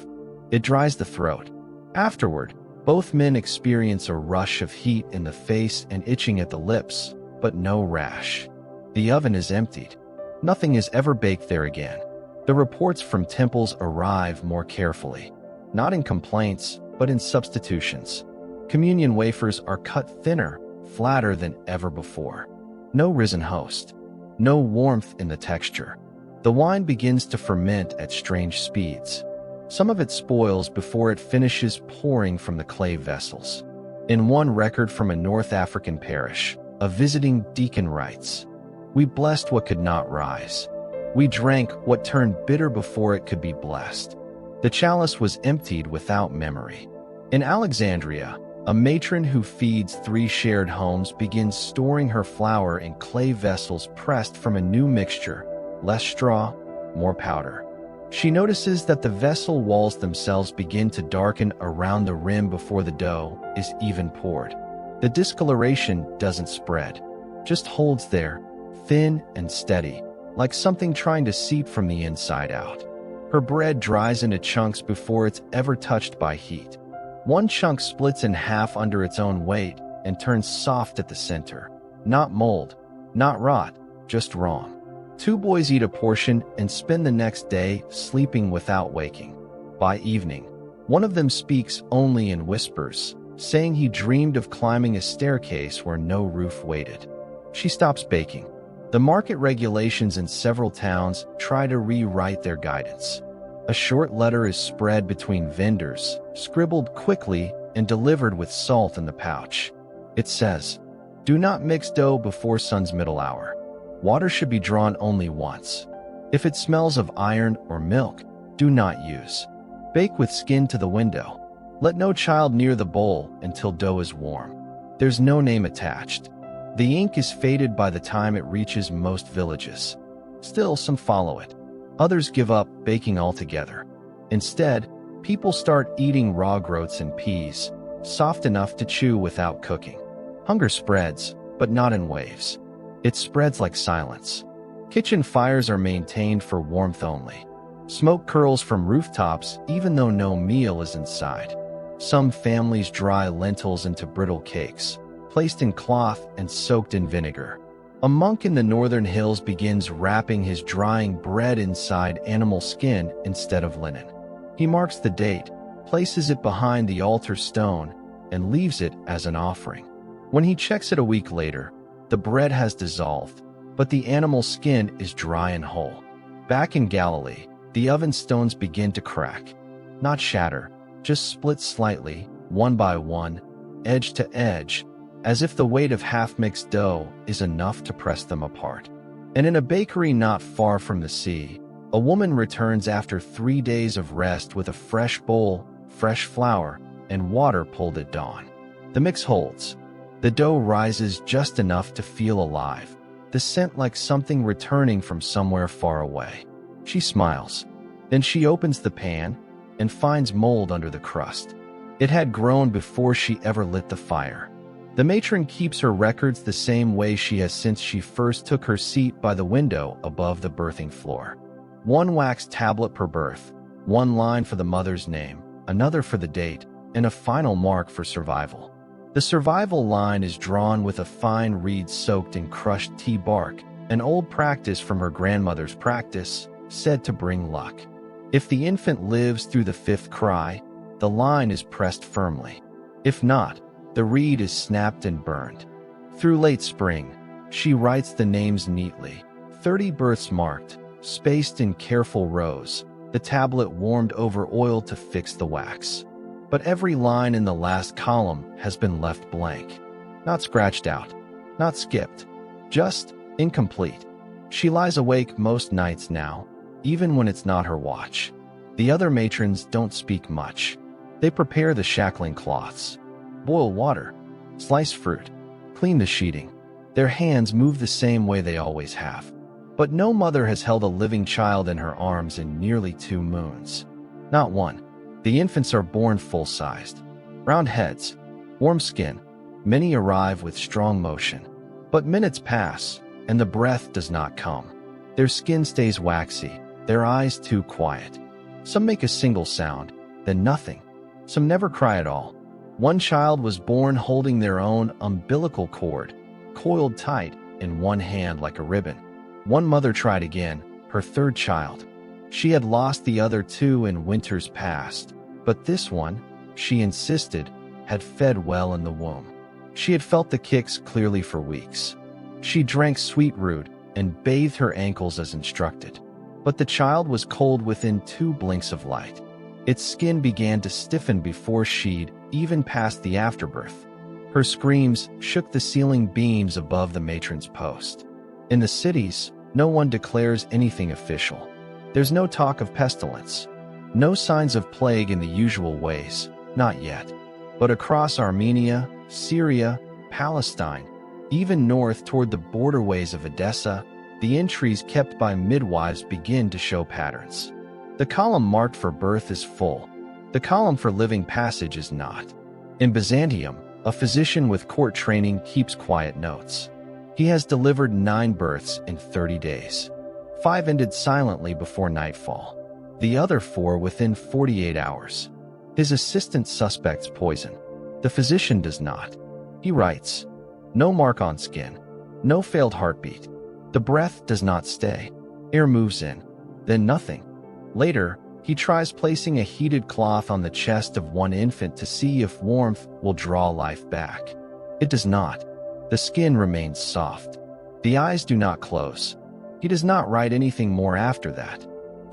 It dries the throat. Afterward, both men experience a rush of heat in the face and itching at the lips, but no rash. The oven is emptied. Nothing is ever baked there again. The reports from temples arrive more carefully, not in complaints, but in substitutions. Communion wafers are cut thinner, flatter than ever before. No risen host. No warmth in the texture. The wine begins to ferment at strange speeds. Some of it spoils before it finishes pouring from the clay vessels. In one record from a North African parish, a visiting deacon writes, "We blessed what could not rise. We drank what turned bitter before it could be blessed." The chalice was emptied without memory. In Alexandria, a matron who feeds 3 shared homes begins storing her flour in clay vessels pressed from a new mixture, less straw, more powder. She notices that the vessel walls themselves begin to darken around the rim before the dough is even poured. The discoloration doesn't spread, just holds there, thin and steady, like something trying to seep from the inside out. Her bread dries into chunks before it's ever touched by heat. One chunk splits in half under its own weight and turns soft at the center. Not mold, not rot, just wrong. 2 boys eat a portion and spend the next day sleeping without waking. By evening, one of them speaks only in whispers, saying he dreamed of climbing a staircase where no roof waited. She stops baking. The market regulations in several towns try to rewrite their guidance. A short letter is spread between vendors, scribbled quickly and delivered with salt in the pouch. It says, "Do not mix dough before sun's middle hour. Water should be drawn only once. If it smells of iron or milk, do not use. Bake with skin to the window. Let no child near the bowl until dough is warm." There's no name attached. The ink is faded by the time it reaches most villages. Still, some follow it. Others give up baking altogether. Instead, people start eating raw groats and peas, soft enough to chew without cooking. Hunger spreads, but not in waves. It spreads like silence. Kitchen fires are maintained for warmth only. Smoke curls from rooftops even though no meal is inside. Some families dry lentils into brittle cakes, placed in cloth and soaked in vinegar. A monk in the northern hills begins wrapping his drying bread inside animal skin instead of linen. He marks the date, places it behind the altar stone, and leaves it as an offering. When he checks it a week later, the bread has dissolved, but the animal skin is dry and whole. Back in Galilee, the oven stones begin to crack. Not shatter, just split slightly, one by one, edge to edge, as if the weight of half-mixed dough is enough to press them apart. And in a bakery not far from the sea, a woman returns after 3 days of rest with a fresh bowl fresh flour, and water pulled at dawn. The mix holds. The dough rises just enough to feel alive, the scent like something returning from somewhere far away. She smiles. Then she opens the pan and finds mold under the crust. It had grown before she ever lit the fire. The matron keeps her records the same way she has since she first took her seat by the window above the birthing floor. One wax tablet per birth, one line for the mother's name, another for the date, and a final mark for survival. The survival line is drawn with a fine reed soaked in crushed tea bark, an old practice from her grandmother's practice, said to bring luck. If the infant lives through the fifth cry, the line is pressed firmly. If not, the reed is snapped and burned. Through late spring, she writes the names neatly, 30 births marked, spaced in careful rows, the tablet warmed over oil to fix the wax. But every line in the last column has been left blank. Not scratched out, not skipped, just incomplete. She lies awake most nights now, even when it's not her watch. The other matrons don't speak much. They prepare the shackling cloths, boil water, slice fruit, clean the sheeting. Their hands move the same way they always have. But no mother has held a living child in her arms in nearly 2 moons. Not one. The infants are born full-sized. Round heads, warm skin. Many arrive with strong motion. But minutes pass, and the breath does not come. Their skin stays waxy, their eyes too quiet. Some make a single sound, then nothing. Some never cry at all. One child was born holding their own umbilical cord, coiled tight in one hand like a ribbon. One mother tried again, her third child. She had lost the other 2 in winters past, but this one, she insisted, had fed well in the womb. She had felt the kicks clearly for weeks. She drank sweet root and bathed her ankles as instructed. But the child was cold within 2 blinks of light. Its skin began to stiffen before she'd even passed the afterbirth. Her screams shook the ceiling beams above the matron's post. In the cities, no one declares anything official. There's no talk of pestilence. No signs of plague in the usual ways, not yet. But across Armenia, Syria, Palestine, even north toward the borderways of Edessa, the entries kept by midwives begin to show patterns. The column marked for birth is full. The column for living passage is not. In Byzantium, a physician with court training keeps quiet notes. He has delivered 9 births in 30 days. 5 ended silently before nightfall. The other 4 within 48 hours. His assistant suspects poison. The physician does not. He writes, no mark on skin. No failed heartbeat. The breath does not stay. Air moves in. Then nothing. Later, he tries placing a heated cloth on the chest of one infant to see if warmth will draw life back. It does not. The skin remains soft. The eyes do not close. He does not write anything more after that.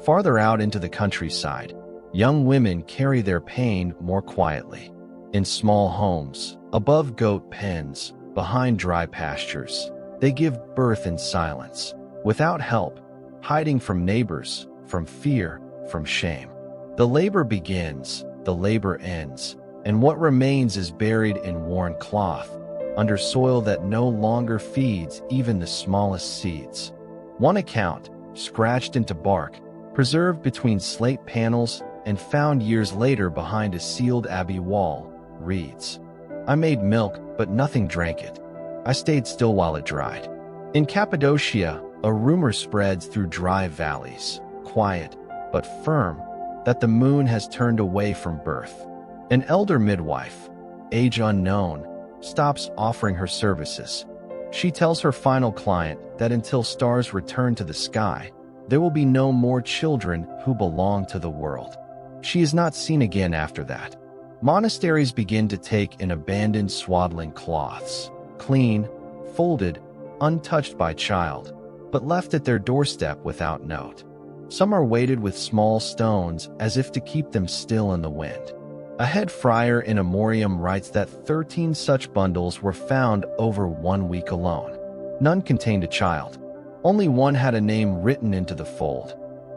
Farther out into the countryside, young women carry their pain more quietly. In small homes, above goat pens, behind dry pastures, they give birth in silence, without help, hiding from neighbors, from fear, from shame. The labor begins, the labor ends, and what remains is buried in worn cloth, under soil that no longer feeds even the smallest seeds. One account, scratched into bark, preserved between slate panels and found years later behind a sealed abbey wall, reads, I made milk, but nothing drank it. I stayed still while it dried. In Cappadocia, a rumor spreads through dry valleys, quiet but firm, that the moon has turned away from birth. An elder midwife, age unknown, stops offering her services. She tells her final client that until stars return to the sky, there will be no more children who belong to the world. She is not seen again after that. Monasteries begin to take in abandoned swaddling cloths, clean, folded, untouched by child, but left at their doorstep without note. Some are weighted with small stones as if to keep them still in the wind. A head friar in Amorium writes that 13 such bundles were found over 1 week alone. None contained a child. Only one had a name written into the fold,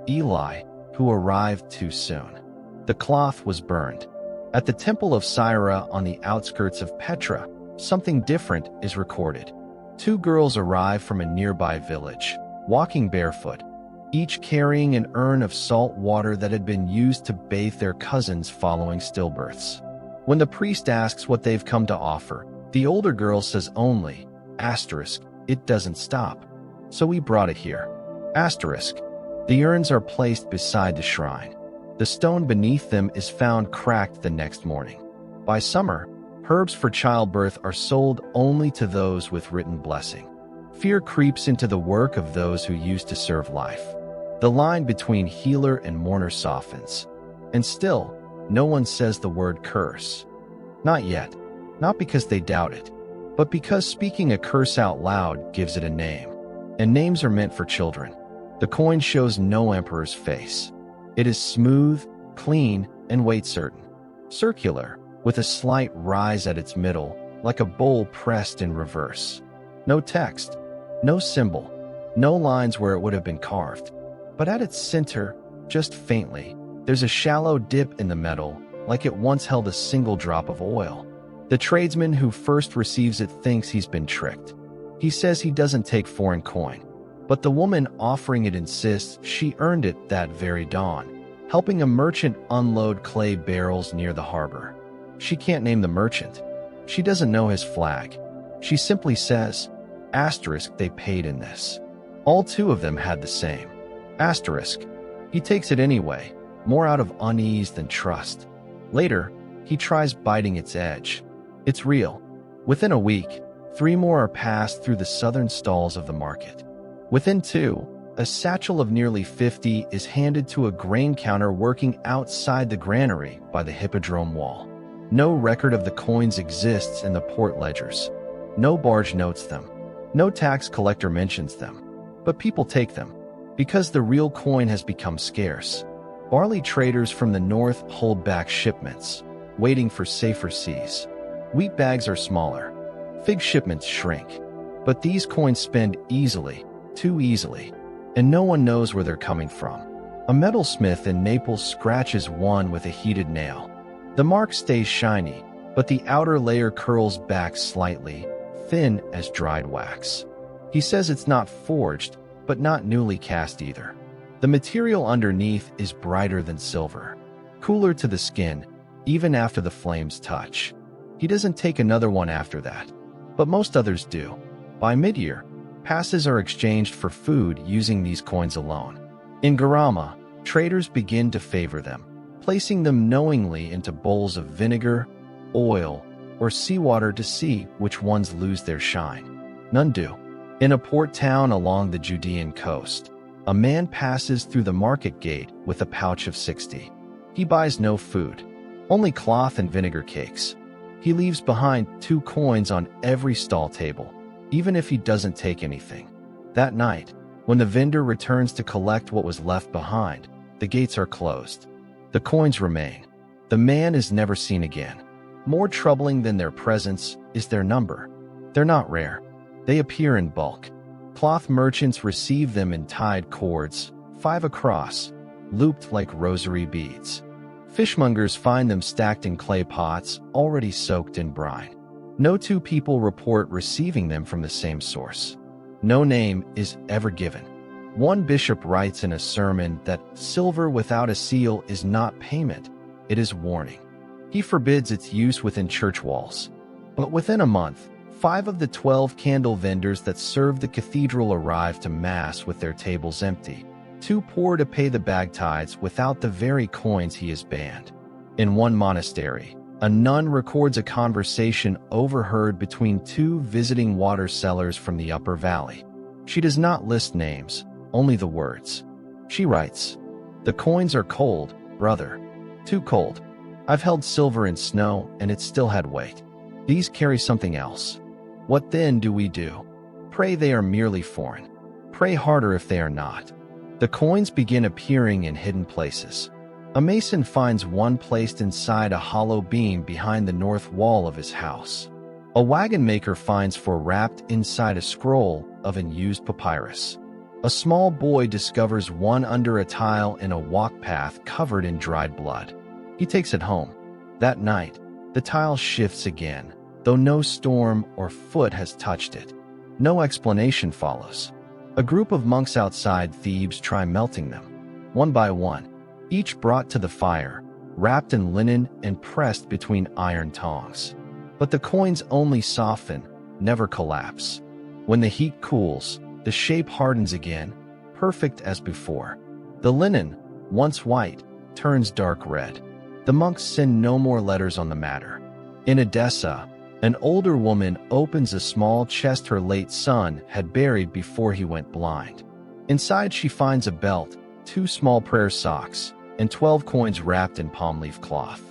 Eli, who arrived too soon. The cloth was burned. At the Temple of Syra on the outskirts of Petra, something different is recorded. Two girls arrive from a nearby village, walking barefoot, each carrying an urn of salt water that had been used to bathe their cousins following stillbirths. When the priest asks what they've come to offer, the older girl says only, "it doesn't stop. So we brought it here." The urns are placed beside the shrine. The stone beneath them is found cracked the next morning. By summer, herbs for childbirth are sold only to those with written blessing. Fear creeps into the work of those who used to serve life. The line between healer and mourner softens. And still, no one says the word curse. Not yet. Not because they doubt it, but because speaking a curse out loud gives it a name. And names are meant for children. The coin shows no emperor's face. It is smooth, clean, and weight-certain. Circular, with a slight rise at its middle, like a bowl pressed in reverse. No text, no symbol, no lines where it would have been carved. But at its center, just faintly, there's a shallow dip in the metal, like it once held a single drop of oil. The tradesman who first receives it thinks he's been tricked. He says he doesn't take foreign coin. But the woman offering it insists she earned it that very dawn, helping a merchant unload clay barrels near the harbor. She can't name the merchant. She doesn't know his flag. She simply says, "they paid in this." All two of them had the same. He takes it anyway, more out of unease than trust. Later, he tries biting its edge. It's real. Within a week, 3 more are passed through the southern stalls of the market. Within 2, a satchel of nearly 50 is handed to a grain counter working outside the granary by the hippodrome wall. No record of the coins exists in the port ledgers. No barge notes them. No tax collector mentions them. But people take them, because the real coin has become scarce. Barley traders from the north hold back shipments, waiting for safer seas. Wheat bags are smaller. Fig shipments shrink. But these coins spend easily, too easily, and no one knows where they're coming from. A metalsmith in Naples scratches one with a heated nail. The mark stays shiny, but the outer layer curls back slightly, thin as dried wax. He says it's not forged, but not newly cast either. The material underneath is brighter than silver, cooler to the skin, even after the flames touch. He doesn't take another one after that, but most others do. By mid-year, passes are exchanged for food using these coins alone. In Garama, traders begin to favor them, placing them knowingly into bowls of vinegar, oil, or seawater to see which ones lose their shine. None do. In a port town along the Judean coast, a man passes through the market gate with a pouch of 60. He buys no food, only cloth and vinegar cakes. He leaves behind 2 coins on every stall table, even if he doesn't take anything. That night, when the vendor returns to collect what was left behind, the gates are closed. The coins remain. The man is never seen again. More troubling than their presence is their number. They're not rare. They appear in bulk. Cloth merchants receive them in tied cords, 5 across, looped like rosary beads. Fishmongers find them stacked in clay pots, already soaked in brine. No 2 people report receiving them from the same source. No name is ever given. One bishop writes in a sermon that silver without a seal is not payment, it is warning. He forbids its use within church walls. But within a month, 5 of the 12 candle vendors that serve the cathedral arrive to Mass with their tables empty, too poor to pay the bag tithes without the very coins he has banned. In one monastery, a nun records a conversation overheard between 2 visiting water sellers from the upper valley. She does not list names, only the words. She writes, "The coins are cold, brother. Too cold. I've held silver in snow and it still had weight. These carry something else. What then do we do? Pray they are merely foreign. Pray harder if they are not." The coins begin appearing in hidden places. A mason finds one placed inside a hollow beam behind the north wall of his house. A wagon maker finds 4 wrapped inside a scroll of unused papyrus. A small boy discovers one under a tile in a walk path covered in dried blood. He takes it home. That night, the tile shifts again, though no storm or foot has touched it. No explanation follows. A group of monks outside Thebes try melting them, one by one, each brought to the fire, wrapped in linen and pressed between iron tongs. But the coins only soften, never collapse. When the heat cools, the shape hardens again, perfect as before. The linen, once white, turns dark red. The monks send no more letters on the matter. In Edessa, an older woman opens a small chest her late son had buried before he went blind. Inside she finds a belt, 2 small prayer socks, and 12 coins wrapped in palm leaf cloth.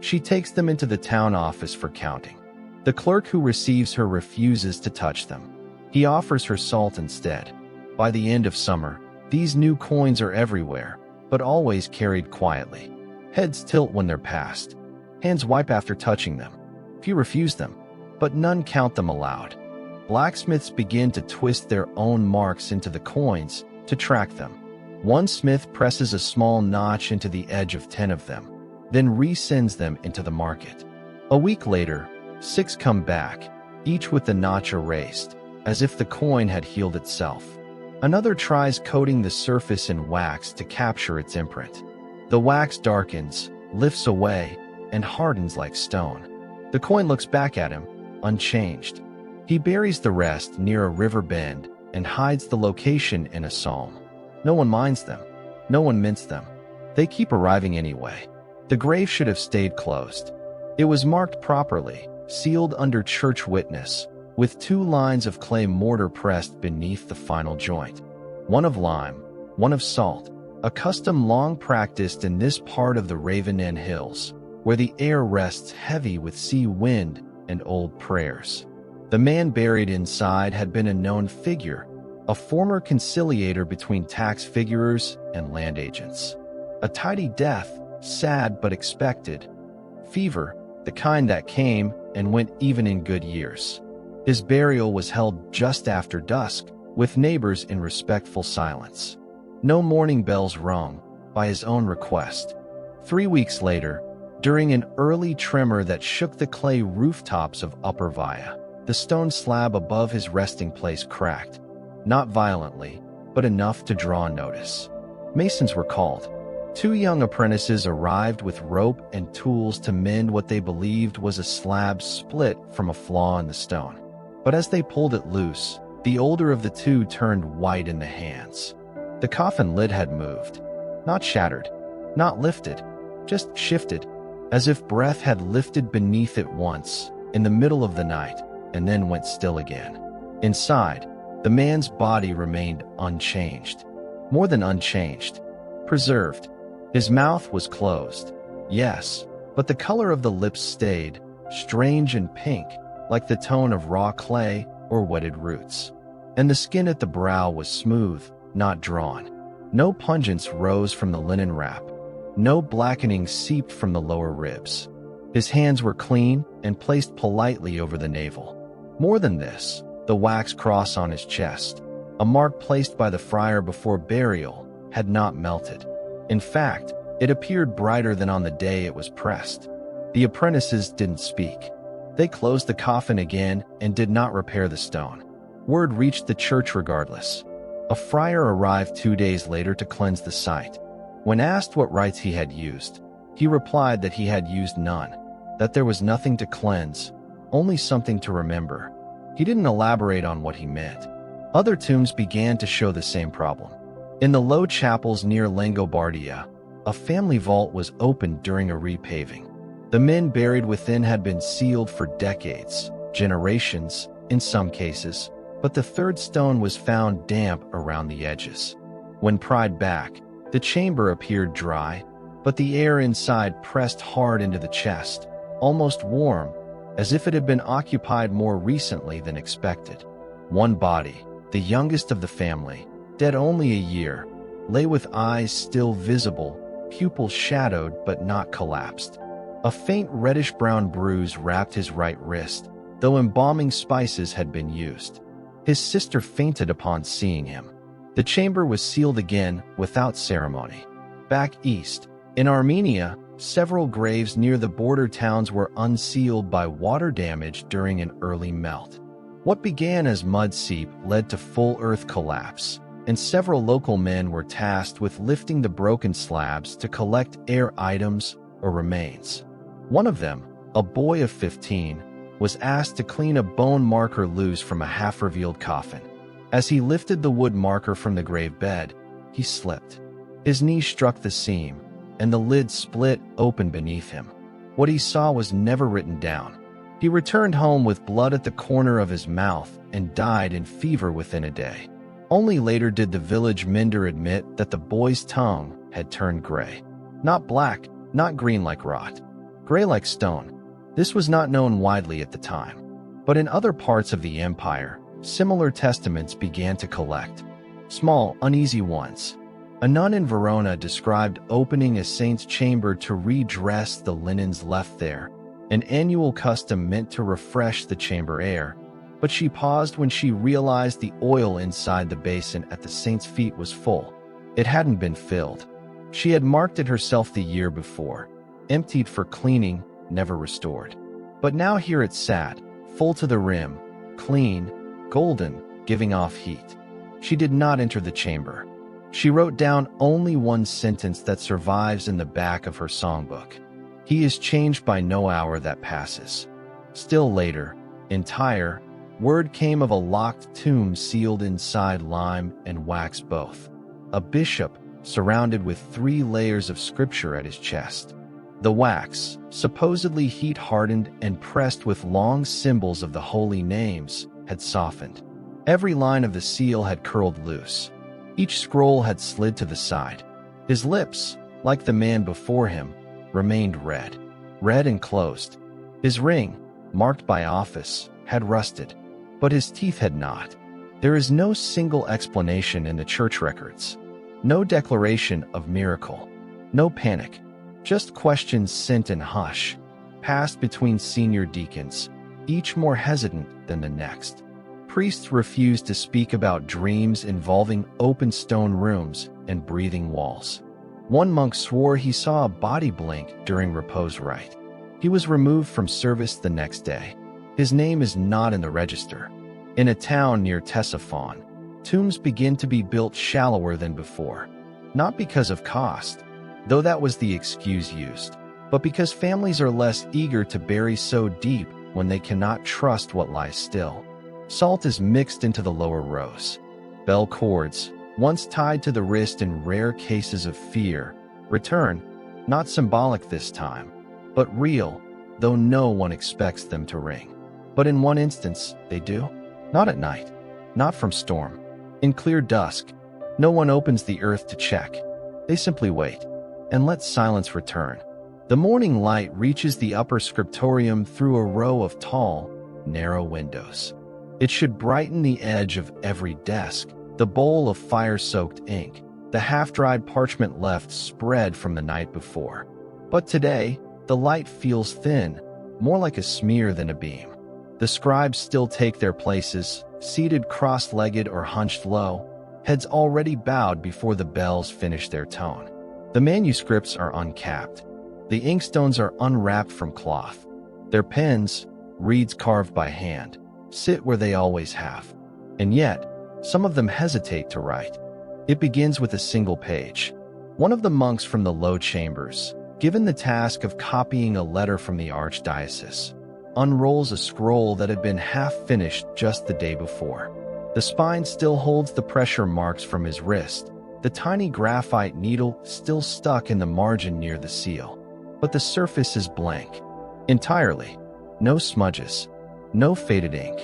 She takes them into the town office for counting. The clerk who receives her refuses to touch them. He offers her salt instead. By the end of summer, these new coins are everywhere, but always carried quietly. Heads tilt when they're passed. Hands wipe after touching them. Few refuse them, but none count them aloud. Blacksmiths begin to twist their own marks into the coins to track them. One smith presses a small notch into the edge of 10 of them, then resends them into the market. A week later, 6 come back, each with the notch erased, as if the coin had healed itself. Another tries coating the surface in wax to capture its imprint. The wax darkens, lifts away, and hardens like stone. The coin looks back at him, unchanged. He buries the rest near a river bend and hides the location in a psalm. No one minds them. No one mints them. They keep arriving anyway. The grave should have stayed closed. It was marked properly, sealed under church witness, with 2 lines of clay mortar pressed beneath the final joint. One of lime, one of salt, a custom long practiced in this part of the Raven Hills, where the air rests heavy with sea wind and old prayers. The man buried inside had been a known figure, a former conciliator between tax figurers and land agents. A tidy death, sad but expected. Fever, the kind that came and went even in good years. His burial was held just after dusk, with neighbors in respectful silence. No mourning bells rung, by his own request. 3 weeks later, during an early tremor that shook the clay rooftops of Upper Via, the stone slab above his resting place cracked. Not violently, but enough to draw notice. Masons were called. 2 young apprentices arrived with rope and tools to mend what they believed was a slab split from a flaw in the stone. But as they pulled it loose, the older of the 2 turned white in the hands. The coffin lid had moved. Not shattered, not lifted, just shifted, as if breath had lifted beneath it once, in the middle of the night, and then went still again. Inside, the man's body remained unchanged. More than unchanged. Preserved. His mouth was closed. Yes, but the color of the lips stayed, strange and pink, like the tone of raw clay or wetted roots. And the skin at the brow was smooth, not drawn. No pungence rose from the linen wrap. No blackening seeped from the lower ribs. His hands were clean and placed politely over the navel. More than this, the wax cross on his chest, a mark placed by the friar before burial, had not melted. In fact, it appeared brighter than on the day it was pressed. The apprentices didn't speak. They closed the coffin again and did not repair the stone. Word reached the church regardless. A friar arrived 2 days later to cleanse the site. When asked what rites he had used, he replied that he had used none, that there was nothing to cleanse, only something to remember. He didn't elaborate on what he meant. Other tombs began to show the same problem. In the low chapels near Langobardia, a family vault was opened during a repaving. The men buried within had been sealed for decades, generations, in some cases, but the 3rd stone was found damp around the edges. When pried back, the chamber appeared dry, but the air inside pressed hard into the chest, almost warm, as if it had been occupied more recently than expected. One body, the youngest of the family, dead only a year, lay with eyes still visible, pupils shadowed but not collapsed. A faint reddish-brown bruise wrapped his right wrist, though embalming spices had been used. His sister fainted upon seeing him. The chamber was sealed again without ceremony. Back east, in Armenia, Several graves near the border towns were unsealed by water damage during an early melt. What began as mud seep led to full earth collapse, and several local men were tasked with lifting the broken slabs to collect air items or remains. One of them, a boy of 15, was asked to clean a bone marker loose from a half-revealed coffin. As he lifted the wood marker from the grave bed, he slipped. His knee struck the seam, and the lid split open beneath him. What he saw was never written down. He returned home with blood at the corner of his mouth and died in fever within a day. Only later did the village mender admit that the boy's tongue had turned gray. Not black, not green like rot. Gray like stone. This was not known widely at the time. But in other parts of the empire, similar testaments began to collect. Small, uneasy ones. A nun in Verona described opening a saint's chamber to redress the linens left there, an annual custom meant to refresh the chamber air, but she paused when she realized the oil inside the basin at the saint's feet was full. It hadn't been filled. She had marked it herself the year before, emptied for cleaning, never restored. But now here it sat, full to the rim, clean, golden, giving off heat. She did not enter the chamber. She wrote down only one sentence that survives in the back of her songbook. He is changed by no hour that passes. Still later, in Tyre, word came of a locked tomb sealed inside lime and wax both. A bishop, surrounded with 3 layers of scripture at his chest. The wax, supposedly heat-hardened and pressed with long symbols of the holy names, had softened. Every line of the seal had curled loose. Each scroll had slid to the side. His lips, like the man before him, remained red and closed. His ring, marked by office, had rusted, but his teeth had not. There is no single explanation in the church records. No declaration of miracle. No panic. Just questions sent in hush, passed between senior deacons, each more hesitant than the next. Priests refused to speak about dreams involving open stone rooms and breathing walls. One monk swore he saw a body blink during repose rite. He was removed from service the next day. His name is not in the register. In a town near Ctesiphon, tombs begin to be built shallower than before. Not because of cost, though that was the excuse used, but because families are less eager to bury so deep when they cannot trust what lies still. Salt is mixed into the lower rows. Bell cords, once tied to the wrist in rare cases of fear, return, not symbolic this time, but real, though no one expects them to ring. But in one instance, they do. Not at night, not from storm. In clear dusk, no one opens the earth to check. They simply wait, and let silence return. The morning light reaches the upper scriptorium through a row of tall, narrow windows. It should brighten the edge of every desk, the bowl of fire-soaked ink, the half-dried parchment left spread from the night before. But today, the light feels thin, more like a smear than a beam. The scribes still take their places, seated cross-legged or hunched low, heads already bowed before the bells finish their tone. The manuscripts are uncapped. The inkstones are unwrapped from cloth. Their pens, reeds carved by hand, sit where they always have. And yet, some of them hesitate to write. It begins with a single page. One of the monks from the low chambers, given the task of copying a letter from the archdiocese, unrolls a scroll that had been half-finished just the day before. The spine still holds the pressure marks from his wrist, the tiny graphite needle still stuck in the margin near the seal. But the surface is blank. Entirely. No smudges. No faded ink.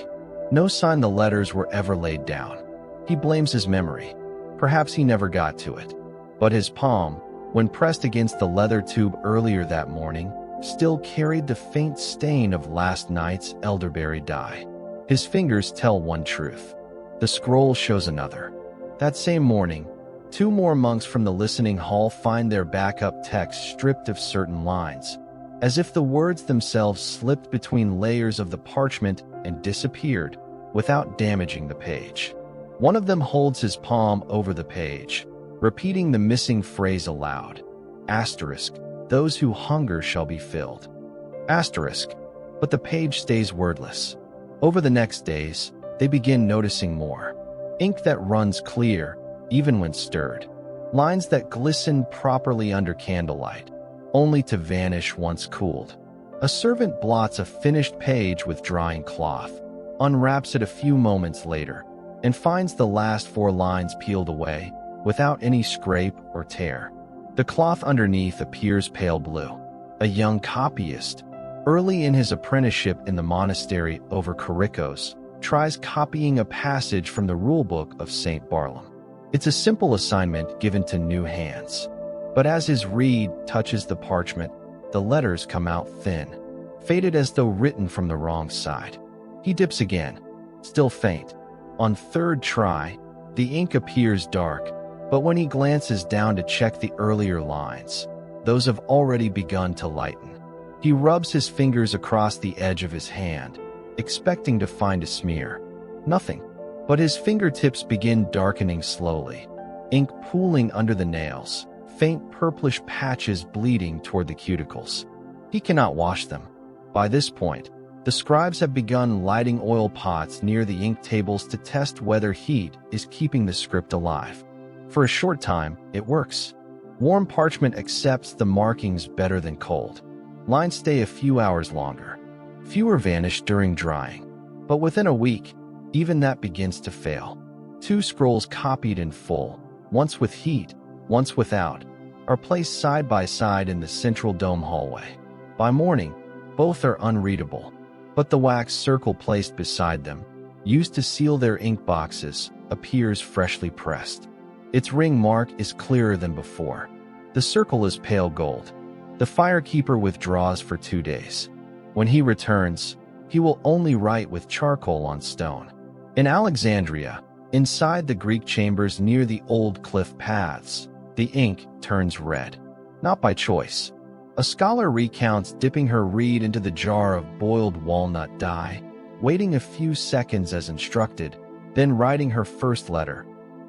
No sign the letters were ever laid down. He blames his memory. Perhaps he never got to it. But his palm, when pressed against the leather tube earlier that morning, still carried the faint stain of last night's elderberry dye. His fingers tell one truth. The scroll shows another. That same morning, 2 more monks from the listening hall find their backup text stripped of certain lines, as if the words themselves slipped between layers of the parchment and disappeared without damaging the page. One of them holds his palm over the page, repeating the missing phrase aloud. Asterisk, those who hunger shall be filled. Asterisk. But the page stays wordless. Over the next days, they begin noticing more. Ink that runs clear, even when stirred. Lines that glisten properly under candlelight, only to vanish once cooled. A servant blots a finished page with drying cloth, unwraps it a few moments later, and finds the last 4 lines peeled away, without any scrape or tear. The cloth underneath appears pale blue. A young copyist, early in his apprenticeship in the monastery over Caricos, tries copying a passage from the rulebook of St. Barlaam. It's a simple assignment given to new hands. But as his reed touches the parchment, the letters come out thin, faded as though written from the wrong side. He dips again, still faint. On 3rd try, the ink appears dark, but when he glances down to check the earlier lines, those have already begun to lighten. He rubs his fingers across the edge of his hand, expecting to find a smear. Nothing. But his fingertips begin darkening slowly, ink pooling under the nails, faint purplish patches bleeding toward the cuticles. He cannot wash them. By this point, the scribes have begun lighting oil pots near the ink tables to test whether heat is keeping the script alive. For a short time, it works. Warm parchment accepts the markings better than cold. Lines stay a few hours longer. Fewer vanish during drying. But within a week, even that begins to fail. 2 scrolls copied in full, once with heat, once without, are placed side by side in the central dome hallway. By morning, both are unreadable, but the wax circle placed beside them, used to seal their ink boxes, appears freshly pressed. Its ring mark is clearer than before. The circle is pale gold. The firekeeper withdraws for 2 days. When he returns, he will only write with charcoal on stone. In Alexandria, inside the Greek chambers near the old cliff paths, the ink turns red. Not by choice. A scholar recounts dipping her reed into the jar of boiled walnut dye, waiting a few seconds as instructed, then writing her first letter, ****.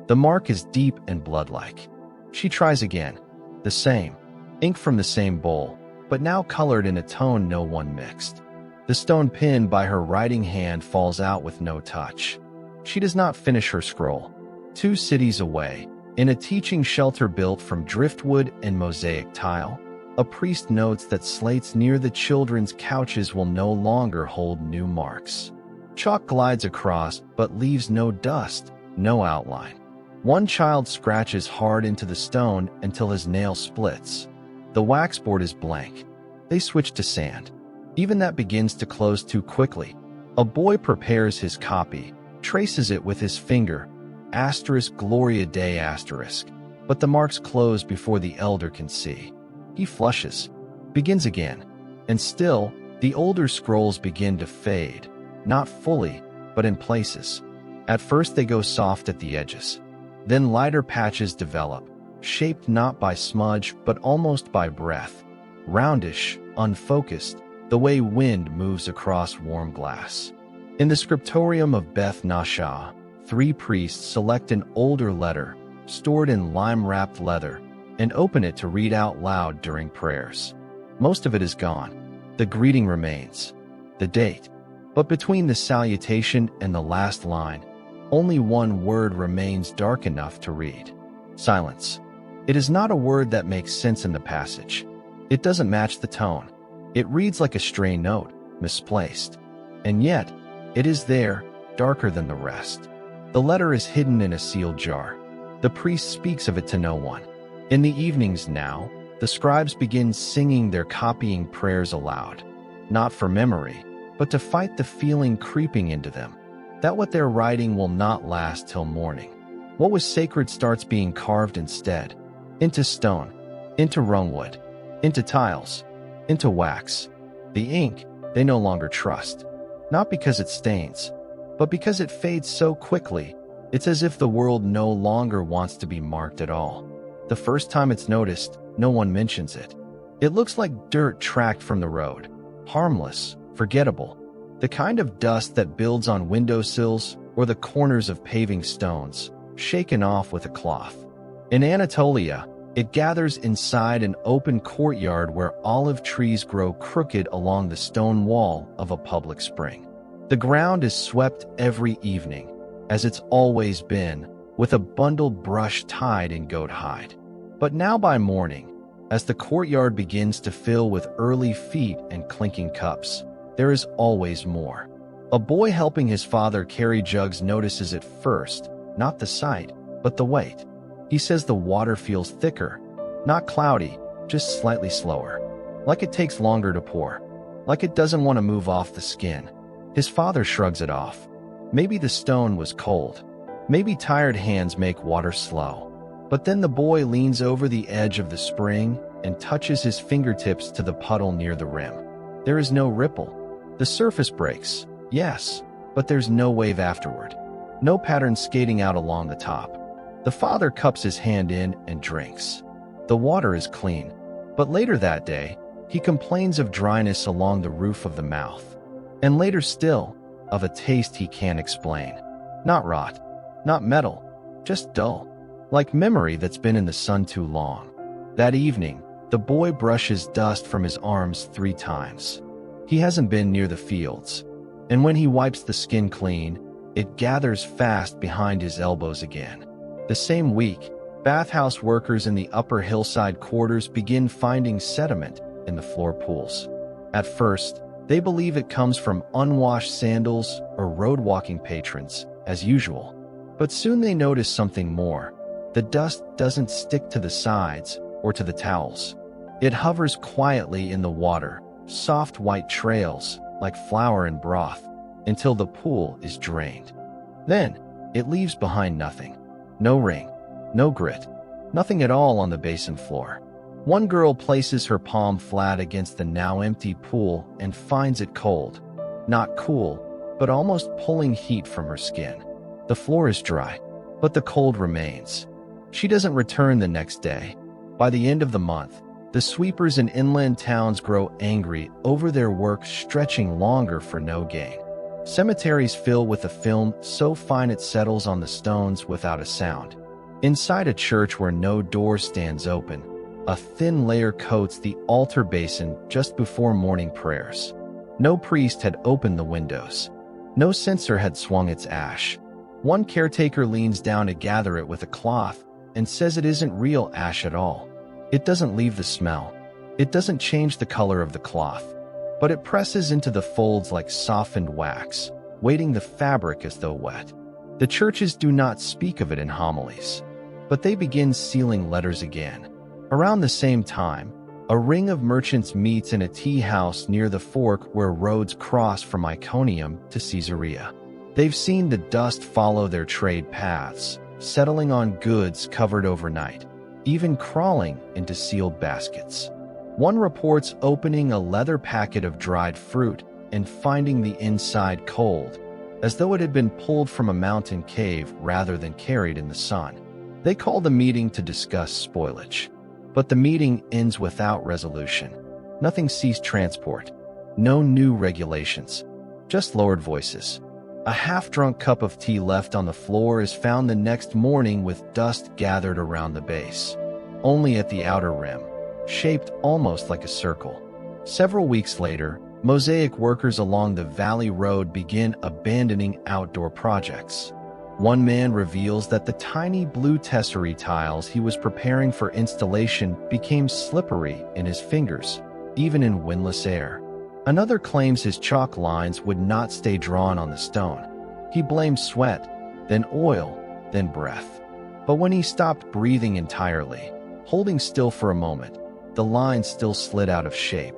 The mark is deep and blood-like. She tries again. The same. Ink from the same bowl, but now colored in a tone no one mixed. The stone pin by her writing hand falls out with no touch. She does not finish her scroll. 2 cities away, in a teaching shelter built from driftwood and mosaic tile, a priest notes that slates near the children's couches will no longer hold new marks. Chalk glides across but leaves no dust, no outline. One child scratches hard into the stone until his nail splits. The waxboard is blank. They switch to sand. Even that begins to close too quickly. A boy prepares his copy, traces it with his finger, *Gloria Dei*, but the marks close before the elder can see. He flushes, begins again, and still, the older scrolls begin to fade, not fully, but in places. At first they go soft at the edges. Then lighter patches develop, shaped not by smudge but almost by breath, roundish, unfocused, the way wind moves across warm glass. In the scriptorium of Beth Nasha, 3 priests select an older letter, stored in lime-wrapped leather, and open it to read out loud during prayers. Most of it is gone. The greeting remains. The date. But between the salutation and the last line, only one word remains dark enough to read. Silence. It is not a word that makes sense in the passage. It doesn't match the tone. It reads like a stray note, misplaced. And yet, it is there, darker than the rest. The letter is hidden in a sealed jar. The priest speaks of it to no one. In the evenings now, the scribes begin singing their copying prayers aloud, not for memory, but to fight the feeling creeping into them, that what they're writing will not last till morning. What was sacred starts being carved instead, into stone, into rosewood, into tiles, into wax. The ink they no longer trust, not because it stains, but because it fades so quickly. It's as if the world no longer wants to be marked at all. The first time it's noticed, no one mentions it. It looks like dirt tracked from the road, harmless, forgettable, the kind of dust that builds on windowsills or the corners of paving stones, shaken off with a cloth. In Anatolia, It gathers inside an open courtyard where olive trees grow crooked along the stone wall of a public spring. The ground is swept every evening, as it's always been, with a bundled brush tied in goat hide. But now by morning, as the courtyard begins to fill with early feet and clinking cups, there is always more. A boy helping his father carry jugs notices it first, not the sight, but the weight. He says the water feels thicker, not cloudy, just slightly slower. Like it takes longer to pour. Like it doesn't want to move off the skin. His father shrugs it off. Maybe the stone was cold. Maybe tired hands make water slow. But then the boy leans over the edge of the spring and touches his fingertips to the puddle near the rim. There is no ripple. The surface breaks, yes, but there's no wave afterward. No pattern skating out along the top. The father cups his hand in and drinks. The water is clean, but later that day, he complains of dryness along the roof of the mouth. And later still, of a taste he can't explain. Not rot, not metal, just dull. Like memory that's been in the sun too long. That evening, the boy brushes dust from his arms 3 times. He hasn't been near the fields. And when he wipes the skin clean, it gathers fast behind his elbows again. The same week, bathhouse workers in the upper hillside quarters begin finding sediment in the floor pools. At first, they believe it comes from unwashed sandals or road-walking patrons, as usual. But soon they notice something more. The dust doesn't stick to the sides or to the towels. It hovers quietly in the water, soft white trails like flour and broth, until the pool is drained. Then, it leaves behind nothing. No ring, no grit, nothing at all on the basin floor. One girl places her palm flat against the now empty pool and finds it cold. Not cool, but almost pulling heat from her skin. The floor is dry, but the cold remains. She doesn't return the next day. By the end of the month, the sweepers in inland towns grow angry over their work stretching longer for no gain. Cemeteries fill with a film so fine it settles on the stones without a sound. Inside a church where no door stands open, a thin layer coats the altar basin just before morning prayers. No priest had opened the windows. No censer had swung its ash. One caretaker leans down to gather it with a cloth and says it isn't real ash at all. It doesn't leave the smell. It doesn't change the color of the cloth, but it presses into the folds like softened wax, weighting the fabric as though wet. The churches do not speak of it in homilies, but they begin sealing letters again. Around the same time, a ring of merchants meets in a tea house near the fork where roads cross from Iconium to Caesarea. They've seen the dust follow their trade paths, settling on goods covered overnight, even crawling into sealed baskets. One reports opening a leather packet of dried fruit and finding the inside cold, as though it had been pulled from a mountain cave rather than carried in the sun. They call the meeting to discuss spoilage. But the meeting ends without resolution. Nothing ceased transport. No new regulations. Just lowered voices. A half-drunk cup of tea left on the floor is found the next morning with dust gathered around the base. Only at the outer rim, shaped almost like a circle. Several weeks later, mosaic workers along the valley road begin abandoning outdoor projects. One man reveals that the tiny blue tesserae tiles he was preparing for installation became slippery in his fingers, even in windless air. Another claims his chalk lines would not stay drawn on the stone. He blames sweat, then oil, then breath. But when he stopped breathing entirely, holding still for a moment, the lines still slid out of shape.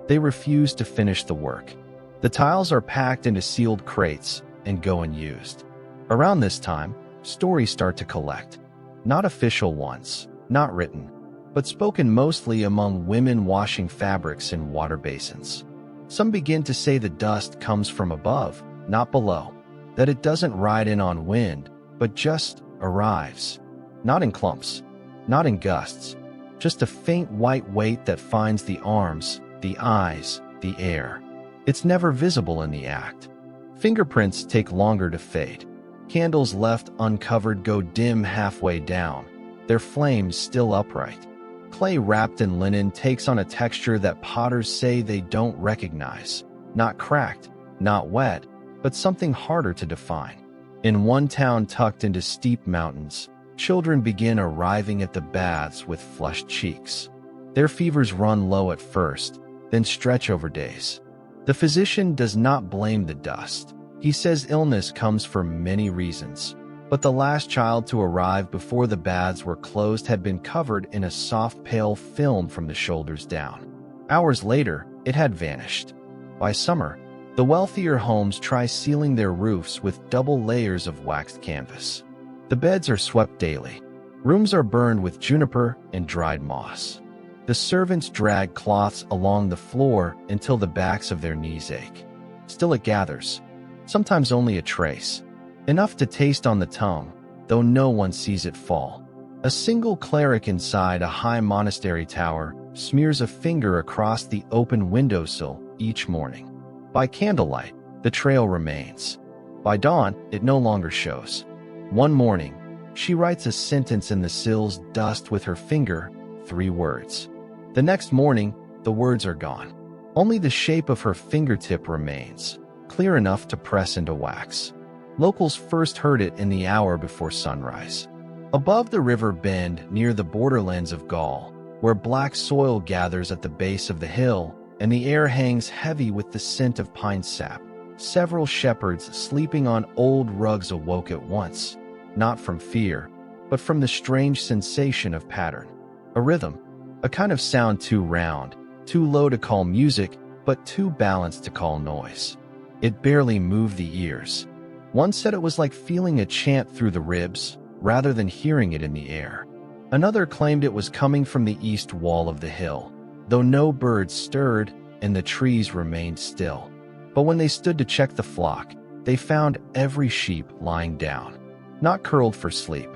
They refused to finish the work. The tiles are packed into sealed crates and go unused. Around this time, stories start to collect. Not official ones, not written, but spoken mostly among women washing fabrics in water basins. Some begin to say the dust comes from above, not below, that it doesn't ride in on wind, but just arrives. Not in clumps, not in gusts, just a faint white weight that finds the arms, the eyes, the air. It's never visible in the act. Fingerprints take longer to fade. Candles left uncovered go dim halfway down, their flames still upright. Clay wrapped in linen takes on a texture that potters say they don't recognize. Not cracked, not wet, but something harder to define. In one town tucked into steep mountains, children begin arriving at the baths with flushed cheeks. Their fevers run low at first, then stretch over days. The physician does not blame the dust. He says illness comes for many reasons. But the last child to arrive before the baths were closed had been covered in a soft pale film from the shoulders down. Hours later, it had vanished. By summer, the wealthier homes try sealing their roofs with double layers of waxed canvas. The beds are swept daily. Rooms are burned with juniper and dried moss. The servants drag cloths along the floor until the backs of their knees ache. Still it gathers, sometimes only a trace. Enough to taste on the tongue, though no one sees it fall. A single cleric inside a high monastery tower smears a finger across the open windowsill each morning. By candlelight, the trail remains. By dawn, it no longer shows. One morning, she writes a sentence in the sill's dust with her finger, 3 words. The next morning, the words are gone. Only the shape of her fingertip remains, clear enough to press into wax. Locals first heard it in the hour before sunrise. Above the river bend near the borderlands of Gaul, where black soil gathers at the base of the hill and the air hangs heavy with the scent of pine sap, several shepherds sleeping on old rugs awoke at once, not from fear, but from the strange sensation of pattern. A rhythm, a kind of sound too round, too low to call music, but too balanced to call noise. It barely moved the ears. One said it was like feeling a chant through the ribs, rather than hearing it in the air. Another claimed it was coming from the east wall of the hill, though no birds stirred and the trees remained still. But when they stood to check the flock, they found every sheep lying down, not curled for sleep,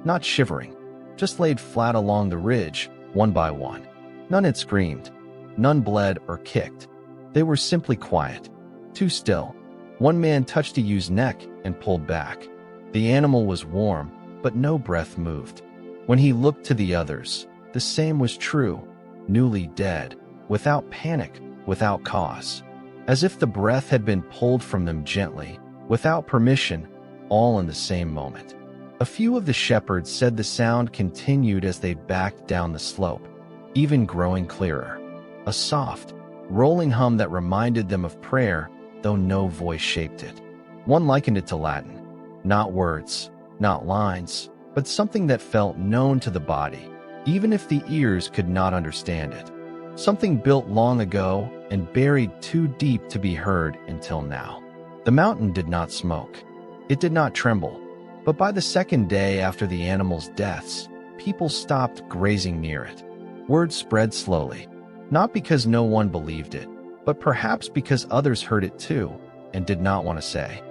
not shivering, just laid flat along the ridge, one by one. None had screamed, none bled or kicked. They were simply quiet, too still. One man touched a ewe's neck and pulled back. The animal was warm, but no breath moved. When he looked to the others, the same was true, newly dead, without panic, without cause. As if the breath had been pulled from them gently, without permission, all in the same moment. A few of the shepherds said the sound continued as they backed down the slope, even growing clearer. A soft, rolling hum that reminded them of prayer, though no voice shaped it. One likened it to Latin. Not words, not lines, but something that felt known to the body, even if the ears could not understand it. Something built long ago and buried too deep to be heard until now. The mountain did not smoke. It did not tremble. But by the second day after the animals' deaths, people stopped grazing near it. Word spread slowly, not because no one believed it, but perhaps because others heard it too and did not want to say.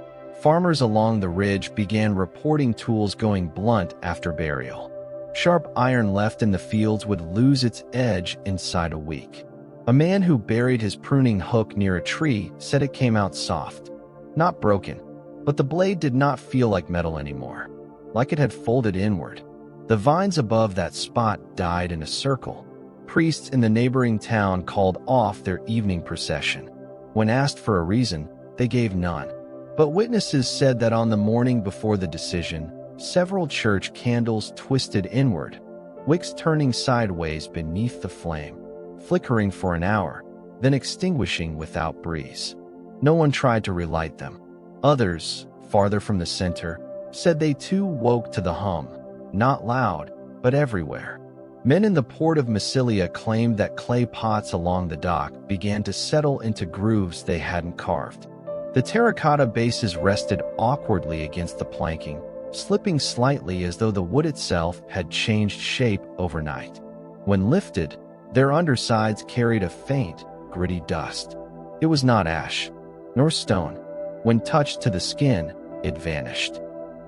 Farmers along the ridge began reporting tools going blunt after burial. Sharp iron left in the fields would lose its edge inside a week. A man who buried his pruning hook near a tree said it came out soft, not broken, but the blade did not feel like metal anymore, like it had folded inward. The vines above that spot died in a circle. Priests in the neighboring town called off their evening procession. When asked for a reason, they gave none. But witnesses said that on the morning before the decision, several church candles twisted inward, wicks turning sideways beneath the flame, flickering for an hour, then extinguishing without breeze. No one tried to relight them. Others, farther from the center, said they too woke to the hum, not loud, but everywhere. Men in the port of Massilia claimed that clay pots along the dock began to settle into grooves they hadn't carved. The terracotta bases rested awkwardly against the planking, slipping slightly as though the wood itself had changed shape overnight. When lifted, their undersides carried a faint, gritty dust. It was not ash, nor stone. When touched to the skin, it vanished.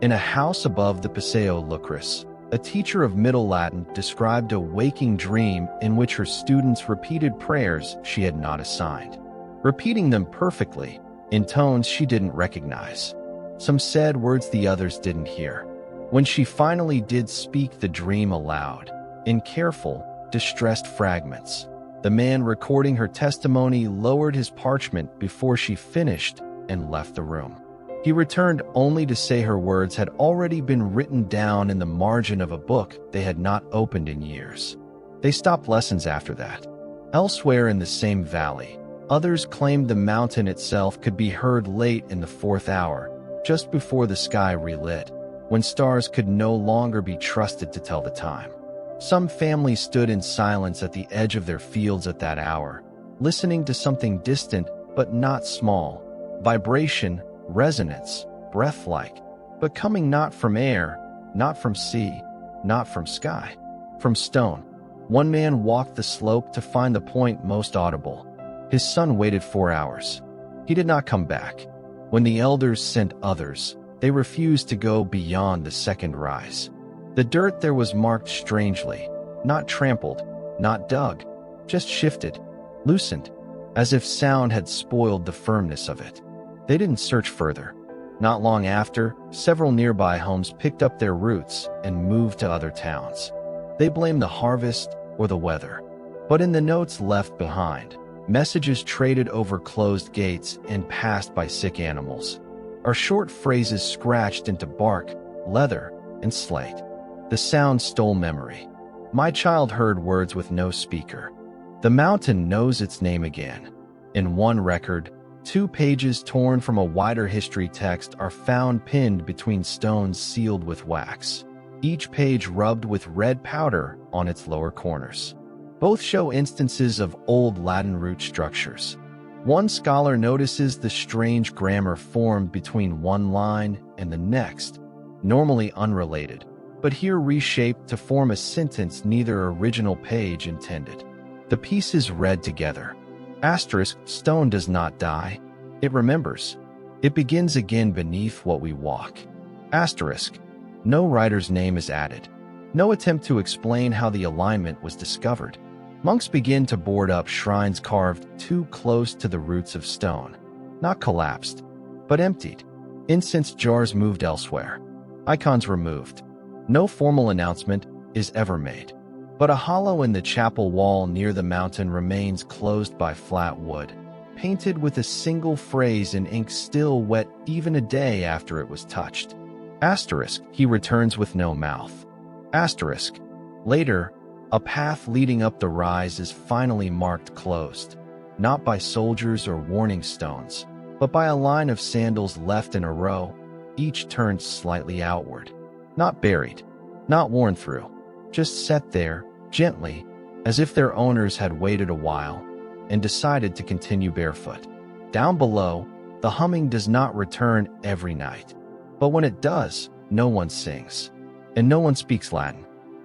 In a house above the Paseo Lucrece, a teacher of Middle Latin described a waking dream in which her students repeated prayers she had not assigned, repeating them perfectly, in tones she didn't recognize. Some said words the others didn't hear. When she finally did speak the dream aloud, in careful, distressed fragments, the man recording her testimony lowered his parchment before she finished and left the room. He returned only to say her words had already been written down in the margin of a book they had not opened in years. They stopped lessons after that. Elsewhere in the same valley, others claimed the mountain itself could be heard late in the 4th hour, just before the sky relit, when stars could no longer be trusted to tell the time. Some families stood in silence at the edge of their fields at that hour, listening to something distant but not small, vibration, resonance, breath-like, but coming not from air, not from sea, not from sky, from stone. One man walked the slope to find the point most audible. His son waited 4 hours. He did not come back. When the elders sent others, they refused to go beyond the second rise. The dirt there was marked strangely, not trampled, not dug, just shifted, loosened, as if sound had spoiled the firmness of it. They didn't search further. Not long after, several nearby homes picked up their roots and moved to other towns. They blamed the harvest or the weather. But in the notes left behind, messages traded over closed gates and passed by sick animals, or short phrases scratched into bark, leather, and slate. The sound stole memory. My child heard words with no speaker. The mountain knows its name again. In one record, 2 pages torn from a wider history text are found pinned between stones sealed with wax, each page rubbed with red powder on its lower corners. Both show instances of old Latin root structures. One scholar notices the strange grammar formed between one line and the next, normally unrelated, but here reshaped to form a sentence neither original page intended. The pieces read together. Asterisk, stone does not die. It remembers. It begins again beneath what we walk. Asterisk. No writer's name is added. No attempt to explain how the alignment was discovered. Monks begin to board up shrines carved too close to the roots of stone. Not collapsed, but emptied. Incense jars moved elsewhere. Icons removed. No formal announcement is ever made. But a hollow in the chapel wall near the mountain remains closed by flat wood, painted with a single phrase in ink still wet even a day after it was touched. Asterisk, he returns with no mouth. Asterisk. Later, a path leading up the rise is finally marked closed, not by soldiers or warning stones, but by a line of sandals left in a row, each turned slightly outward. Not buried, not worn through, just set there, gently, as if their owners had waited a while and decided to continue barefoot. Down below, the humming does not return every night, but when it does, no one sings, and no one speaks Latin.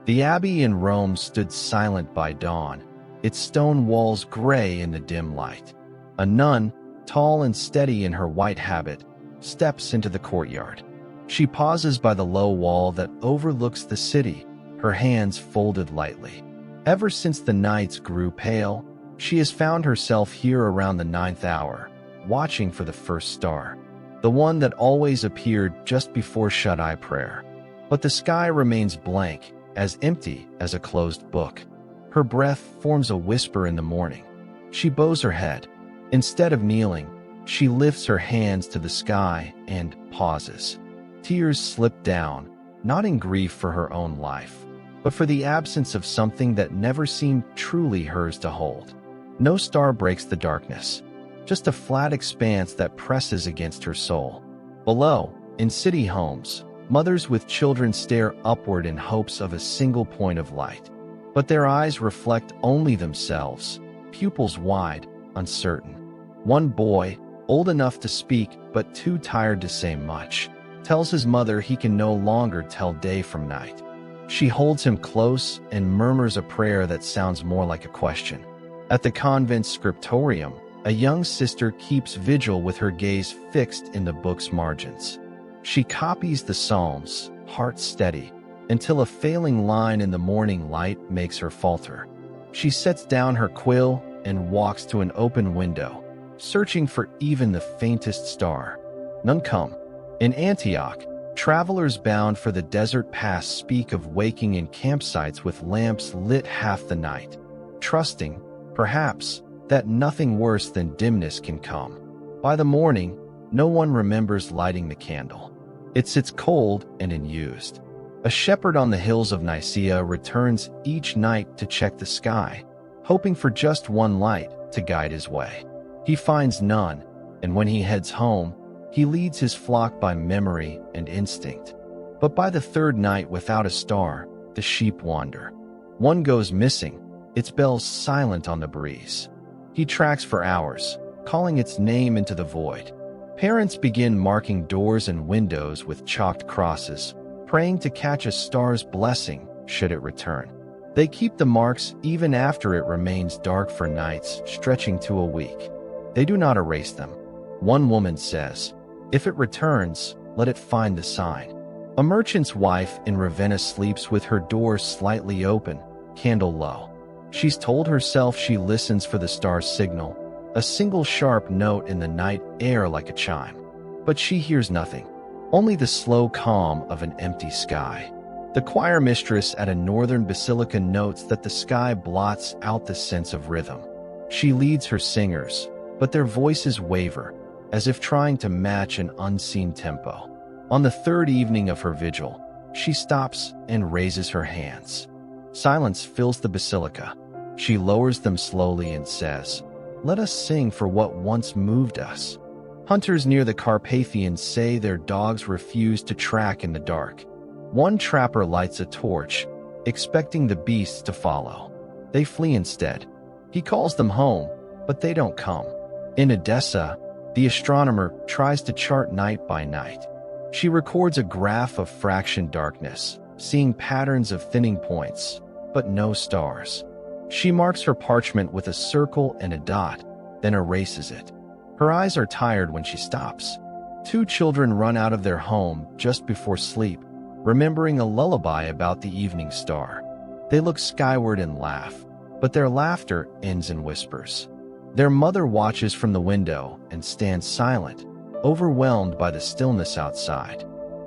The abbey in Rome stood silent by dawn, its stone walls gray in the dim light. A nun, tall and steady in her white habit, steps into the courtyard. She pauses by the low wall that overlooks the city, her hands folded lightly. Ever since the nights grew pale, she has found herself here around the 9th hour, watching for the first star, the one that always appeared just before shut-eye prayer. But the sky remains blank, as empty as a closed book. Her breath forms a whisper in the morning. She bows her head. Instead of kneeling, she lifts her hands to the sky and pauses. Tears slip down, not in grief for her own life, but for the absence of something that never seemed truly hers to hold. No star breaks the darkness, just a flat expanse that presses against her soul. Below, in city homes, mothers with children stare upward in hopes of a single point of light. But their eyes reflect only themselves, pupils wide, uncertain. One boy, old enough to speak but too tired to say much, tells his mother he can no longer tell day from night. She holds him close and murmurs a prayer that sounds more like a question. At the convent scriptorium, a young sister keeps vigil with her gaze fixed in the book's margins. She copies the Psalms, heart steady, until a failing line in the morning light makes her falter. She sets down her quill and walks to an open window, searching for even the faintest star. None come. In Antioch, Travelers bound for the desert pass speak of waking in campsites with lamps lit half the night, trusting, perhaps, that nothing worse than dimness can come. By the morning, no one remembers lighting the candle. It sits cold and unused. A shepherd on the hills of Nicaea returns each night to check the sky, hoping for just one light to guide his way. He finds none, and when he heads home, he leads his flock by memory and instinct. But by the third night without a star, the sheep wander. One goes missing, its bells silent on the breeze. He tracks for hours, calling its name into the void. Parents begin marking doors and windows with chalked crosses, praying to catch a star's blessing should it return. They keep the marks even after it remains dark for nights stretching to a week. They do not erase them. One woman says, "If it returns, let it find the sign." A merchant's wife in Ravenna sleeps with her door slightly open, candle low. She's told herself she listens for the star's signal, a single sharp note in the night air like a chime. But she hears nothing, only the slow calm of an empty sky. The choir mistress at a northern basilica notes that the sky blots out the sense of rhythm. She leads her singers, but their voices waver, as if trying to match an unseen tempo. On the third evening of her vigil, she stops and raises her hands. Silence fills the basilica. She lowers them slowly and says, "Let us sing for what once moved us." Hunters near the Carpathians say their dogs refuse to track in the dark. One trapper lights a torch, expecting the beasts to follow. They flee instead. He calls them home, but they don't come. In Edessa, the astronomer tries to chart night by night. She records a graph of fraction darkness, seeing patterns of thinning points, but no stars. She marks her parchment with a circle and a dot, then erases it. Her eyes are tired when she stops. Two children run out of their home just before sleep, remembering a lullaby about the evening star. They look skyward and laugh, but their laughter ends in whispers. Their mother watches from the window and stands silent, overwhelmed by the stillness outside.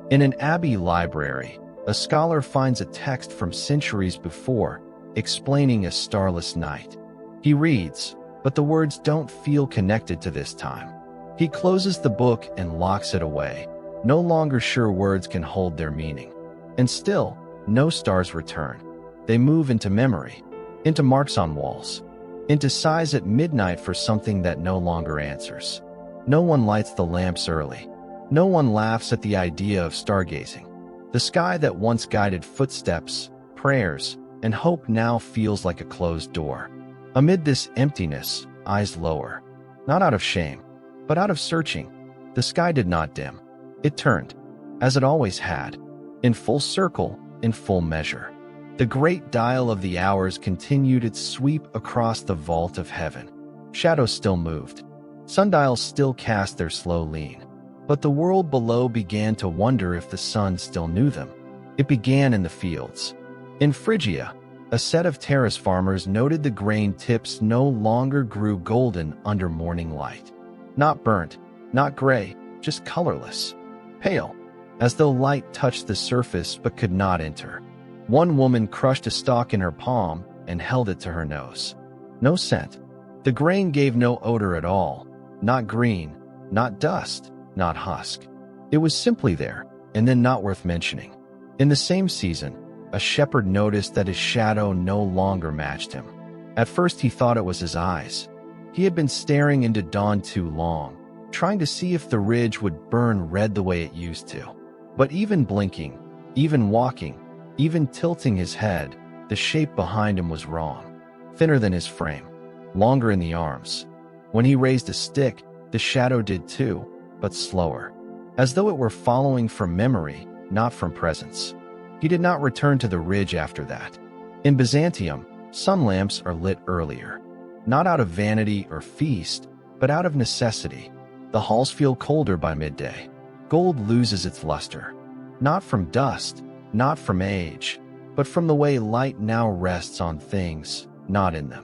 In an abbey library, a scholar finds a text from centuries before, explaining a starless night. He reads, but the words don't feel connected to this time. He closes the book and locks it away, no longer sure words can hold their meaning. And still, no stars return. They move into memory, into marks on walls, into sighs at midnight for something that no longer answers. No one lights the lamps early. No one laughs at the idea of stargazing. The sky that once guided footsteps, prayers, and hope now feels like a closed door. Amid this emptiness, eyes lower. Not out of shame, but out of searching. The sky did not dim. It turned, as it always had, in full circle, in full measure. The great dial of the hours continued its sweep across the vault of heaven. Shadows still moved. Sundials still cast their slow lean. But the world below began to wonder if the sun still knew them. It began in the fields. In Phrygia, a set of terrace farmers noted the grain tips no longer grew golden under morning light. Not burnt, not gray, just colorless. Pale, as though light touched the surface but could not enter. One woman crushed a stalk in her palm and held it to her nose. No scent. The grain gave no odor at all. Not green, not dust, not husk. It was simply there, and then not worth mentioning. In the same season, a shepherd noticed that his shadow no longer matched him. At first he thought it was his eyes. He had been staring into dawn too long, trying to see if the ridge would burn red the way it used to. But even blinking, even walking, even tilting his head, the shape behind him was wrong. Thinner than his frame, longer in the arms. When he raised a stick, the shadow did too, but slower, as though it were following from memory, not from presence. He did not return to the ridge after that. In Byzantium, sun lamps are lit earlier, not out of vanity or feast, but out of necessity. The halls feel colder by midday. Gold loses its luster, not from dust, not from age, but from the way light now rests on things, not in them.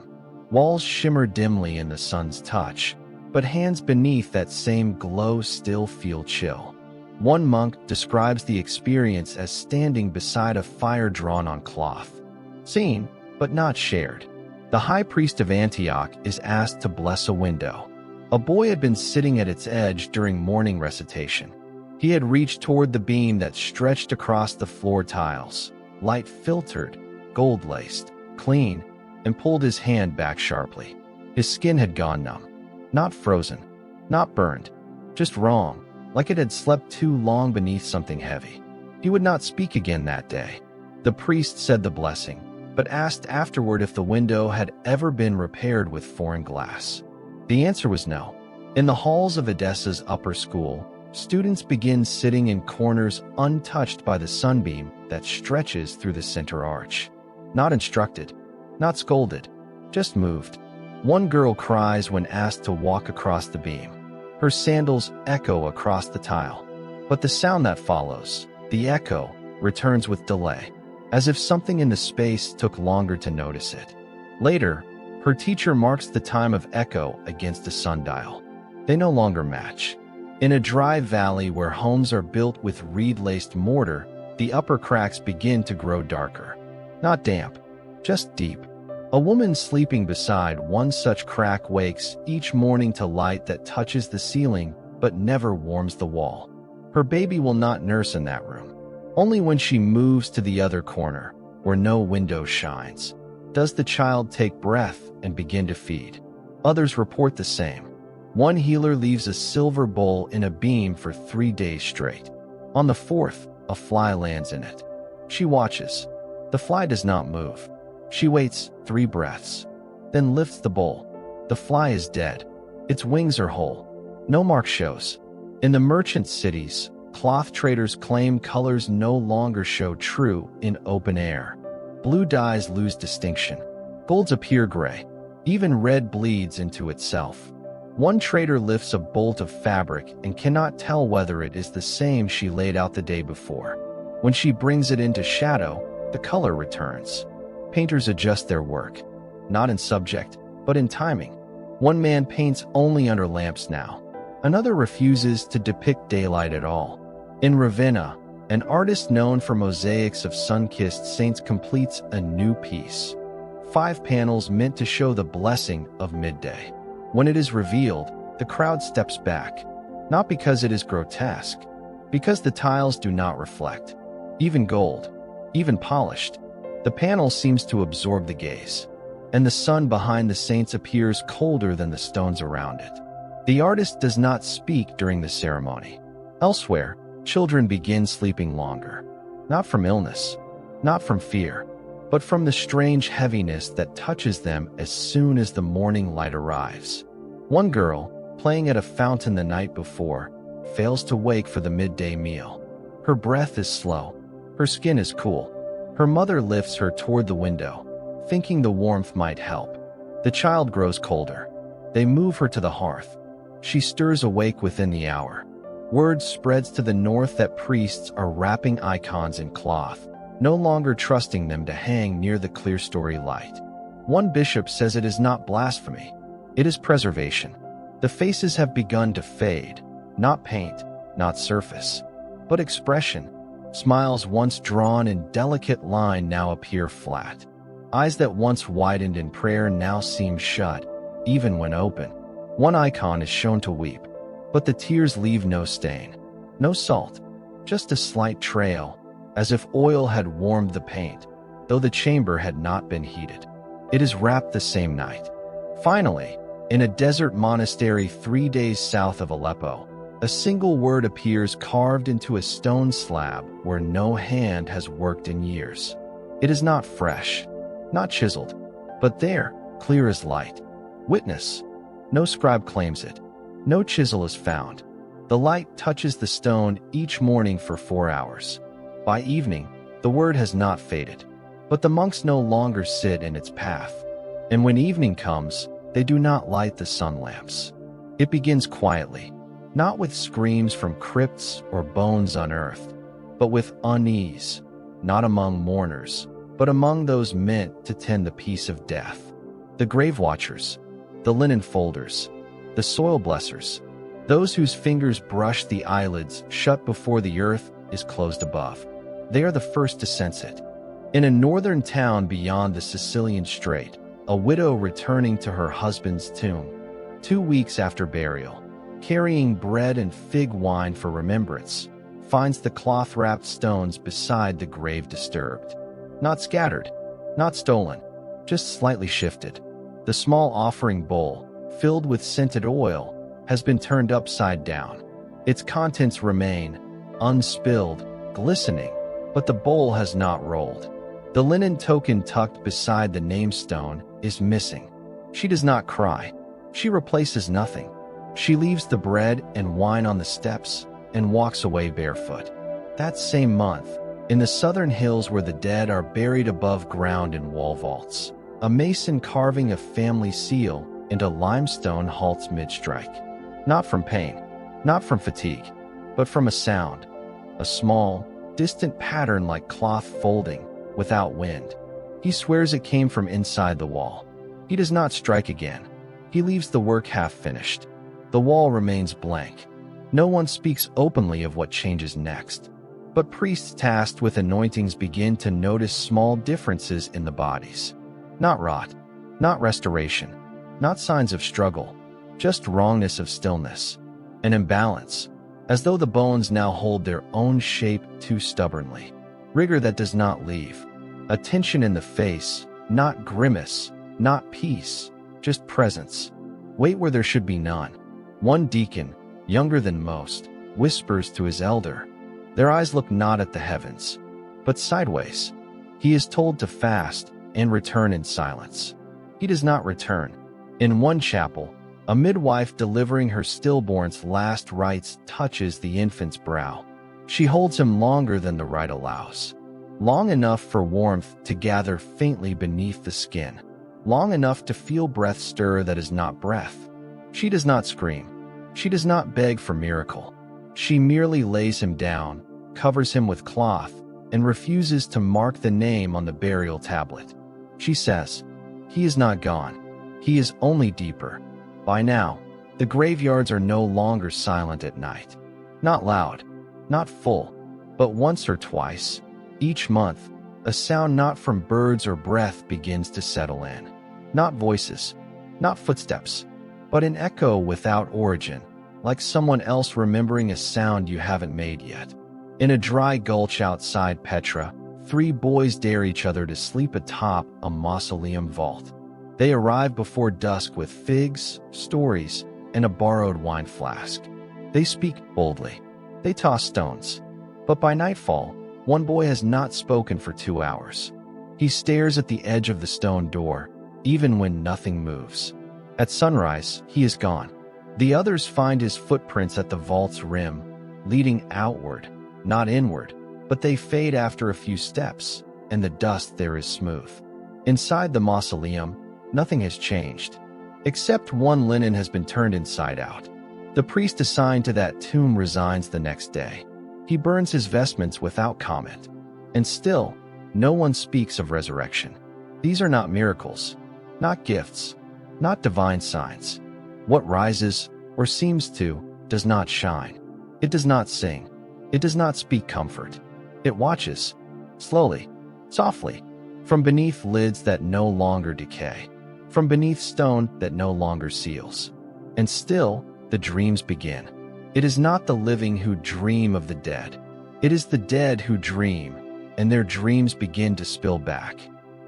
Walls shimmer dimly in the sun's touch, but hands beneath that same glow still feel chill. One monk describes the experience as standing beside a fire drawn on cloth. Seen, but not shared. The high priest of Antioch is asked to bless a window. A boy had been sitting at its edge during morning recitation. He had reached toward the beam that stretched across the floor tiles, light-filtered, gold-laced, clean, and pulled his hand back sharply. His skin had gone numb. Not frozen, not burned, just wrong, like it had slept too long beneath something heavy. He would not speak again that day. The priest said the blessing, but asked afterward if the window had ever been repaired with foreign glass. The answer was no. In the halls of Edessa's upper school, students begin sitting in corners untouched by the sunbeam that stretches through the center arch. Not instructed, not scolded, just moved. One girl cries when asked to walk across the beam. Her sandals echo across the tile. But the sound that follows, the echo, returns with delay, as if something in the space took longer to notice it. Later, her teacher marks the time of echo against a sundial. They no longer match. In a dry valley where homes are built with reed-laced mortar, the upper cracks begin to grow darker. Not damp, just deep. A woman sleeping beside one such crack wakes each morning to light that touches the ceiling but never warms the wall. Her baby will not nurse in that room. Only when she moves to the other corner, where no window shines, does the child take breath and begin to feed. Others report the same. One healer leaves a silver bowl in a beam for 3 days straight. On the fourth, a fly lands in it. She watches. The fly does not move. She waits 3 breaths, then lifts the bowl. The fly is dead. Its wings are whole. No mark shows. In the merchant cities, cloth traders claim colors no longer show true in open air. Blue dyes lose distinction. Golds appear gray. Even red bleeds into itself. One trader lifts a bolt of fabric and cannot tell whether it is the same she laid out the day before. When she brings it into shadow, the color returns. Painters adjust their work, not in subject, but in timing. One man paints only under lamps now. Another refuses to depict daylight at all. In Ravenna, an artist known for mosaics of sun-kissed saints completes a new piece. 5 panels meant to show the blessing of midday. When it is revealed, the crowd steps back, not because it is grotesque, because the tiles do not reflect. Even gold, even polished, the panel seems to absorb the gaze, and the sun behind the saints appears colder than the stones around it. The artist does not speak during the ceremony. Elsewhere, children begin sleeping longer, not from illness, not from fear, but from the strange heaviness that touches them as soon as the morning light arrives. One girl, playing at a fountain the night before, fails to wake for the midday meal. Her breath is slow. Her skin is cool. Her mother lifts her toward the window, thinking the warmth might help. The child grows colder. They move her to the hearth. She stirs awake within the hour. Word spreads to the north that priests are wrapping icons in cloth, no longer trusting them to hang near the clerestory light. One bishop says it is not blasphemy. It is preservation. The faces have begun to fade, not paint, not surface, but expression. Smiles once drawn in delicate line now appear flat. Eyes that once widened in prayer now seem shut, even when open. One icon is shown to weep, but the tears leave no stain, no salt, just a slight trail, as if oil had warmed the paint, though the chamber had not been heated. It is wrapped the same night. Finally, in a desert monastery 3 days south of Aleppo, a single word appears carved into a stone slab where no hand has worked in years. It is not fresh, not chiseled, but there, clear as light. Witness. No scribe claims it. No chisel is found. The light touches the stone each morning for 4 hours. By evening, the word has not faded, but the monks no longer sit in its path. And when evening comes, they do not light the sun lamps. It begins quietly, not with screams from crypts or bones unearthed, but with unease, not among mourners, but among those meant to tend the peace of death. The grave watchers, the linen folders, the soil blessers, Those whose fingers brush the eyelids shut before the earth is closed above. They are the first to sense it. In a northern town beyond the Sicilian Strait, a widow returning to her husband's tomb 2 weeks after burial, carrying bread and fig wine for remembrance, finds the cloth-wrapped stones beside the grave disturbed. Not scattered, not stolen, just slightly shifted. The small offering bowl, filled with scented oil, has been turned upside down. Its contents remain, unspilled, glistening, but the bowl has not rolled. The linen token tucked beside the namestone is missing. She does not cry. She replaces nothing. She leaves the bread and wine on the steps and walks away barefoot. That same month, in the southern hills where the dead are buried above ground in wall vaults, a mason carving a family seal into limestone halts mid-strike. Not from pain, not from fatigue, but from a sound. A small, distant pattern like cloth folding, without wind. He swears it came from inside the wall. He does not strike again. He leaves the work half finished. The wall remains blank. No one speaks openly of what changes next. But priests tasked with anointings begin to notice small differences in the bodies. Not rot, not restoration, not signs of struggle, just wrongness of stillness, an imbalance, as though the bones now hold their own shape too stubbornly. Rigor that does not leave. A tension in the face, not grimace, not peace, just presence. Weight where there should be none. One deacon, younger than most, whispers to his elder. Their eyes look not at the heavens, but sideways. He is told to fast and return in silence. He does not return. In one chapel, a midwife delivering her stillborn's last rites touches the infant's brow. She holds him longer than the rite allows. Long enough for warmth to gather faintly beneath the skin. Long enough to feel breath stir that is not breath. She does not scream. She does not beg for miracle. She merely lays him down, covers him with cloth, and refuses to mark the name on the burial tablet. She says, "He is not gone. He is only deeper." By now, the graveyards are no longer silent at night. Not loud, not full, but once or twice, each month, a sound not from birds or breath begins to settle in. Not voices, not footsteps, but an echo without origin, like someone else remembering a sound you haven't made yet. In a dry gulch outside Petra, 3 boys dare each other to sleep atop a mausoleum vault. They arrive before dusk with figs, stories, and a borrowed wine flask. They speak boldly. They toss stones. But by nightfall, one boy has not spoken for 2 hours. He stares at the edge of the stone door, even when nothing moves. At sunrise, he is gone. The others find his footprints at the vault's rim, leading outward, not inward, but they fade after a few steps, and the dust there is smooth. Inside the mausoleum, nothing has changed, except one linen has been turned inside out. The priest assigned to that tomb resigns the next day. He burns his vestments without comment. And still, no one speaks of resurrection. These are not miracles, not gifts, not divine signs. What rises, or seems to, does not shine. It does not sing. It does not speak comfort. It watches, slowly, softly, from beneath lids that no longer decay, from beneath stone that no longer seals. And still, the dreams begin. It is not the living who dream of the dead. It is the dead who dream, and their dreams begin to spill back.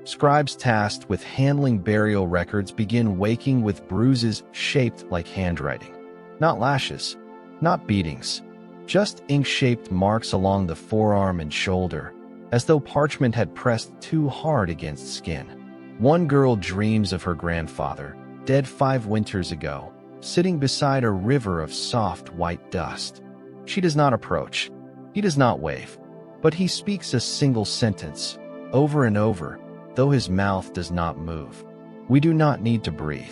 Scribes tasked with handling burial records begin waking with bruises shaped like handwriting. Not lashes, not beatings, just ink-shaped marks along the forearm and shoulder, as though parchment had pressed too hard against skin. One girl dreams of her grandfather, dead 5 winters ago, sitting beside a river of soft white dust. She does not approach. He does not wave. But he speaks a single sentence, over and over, though his mouth does not move. We do not need to breathe.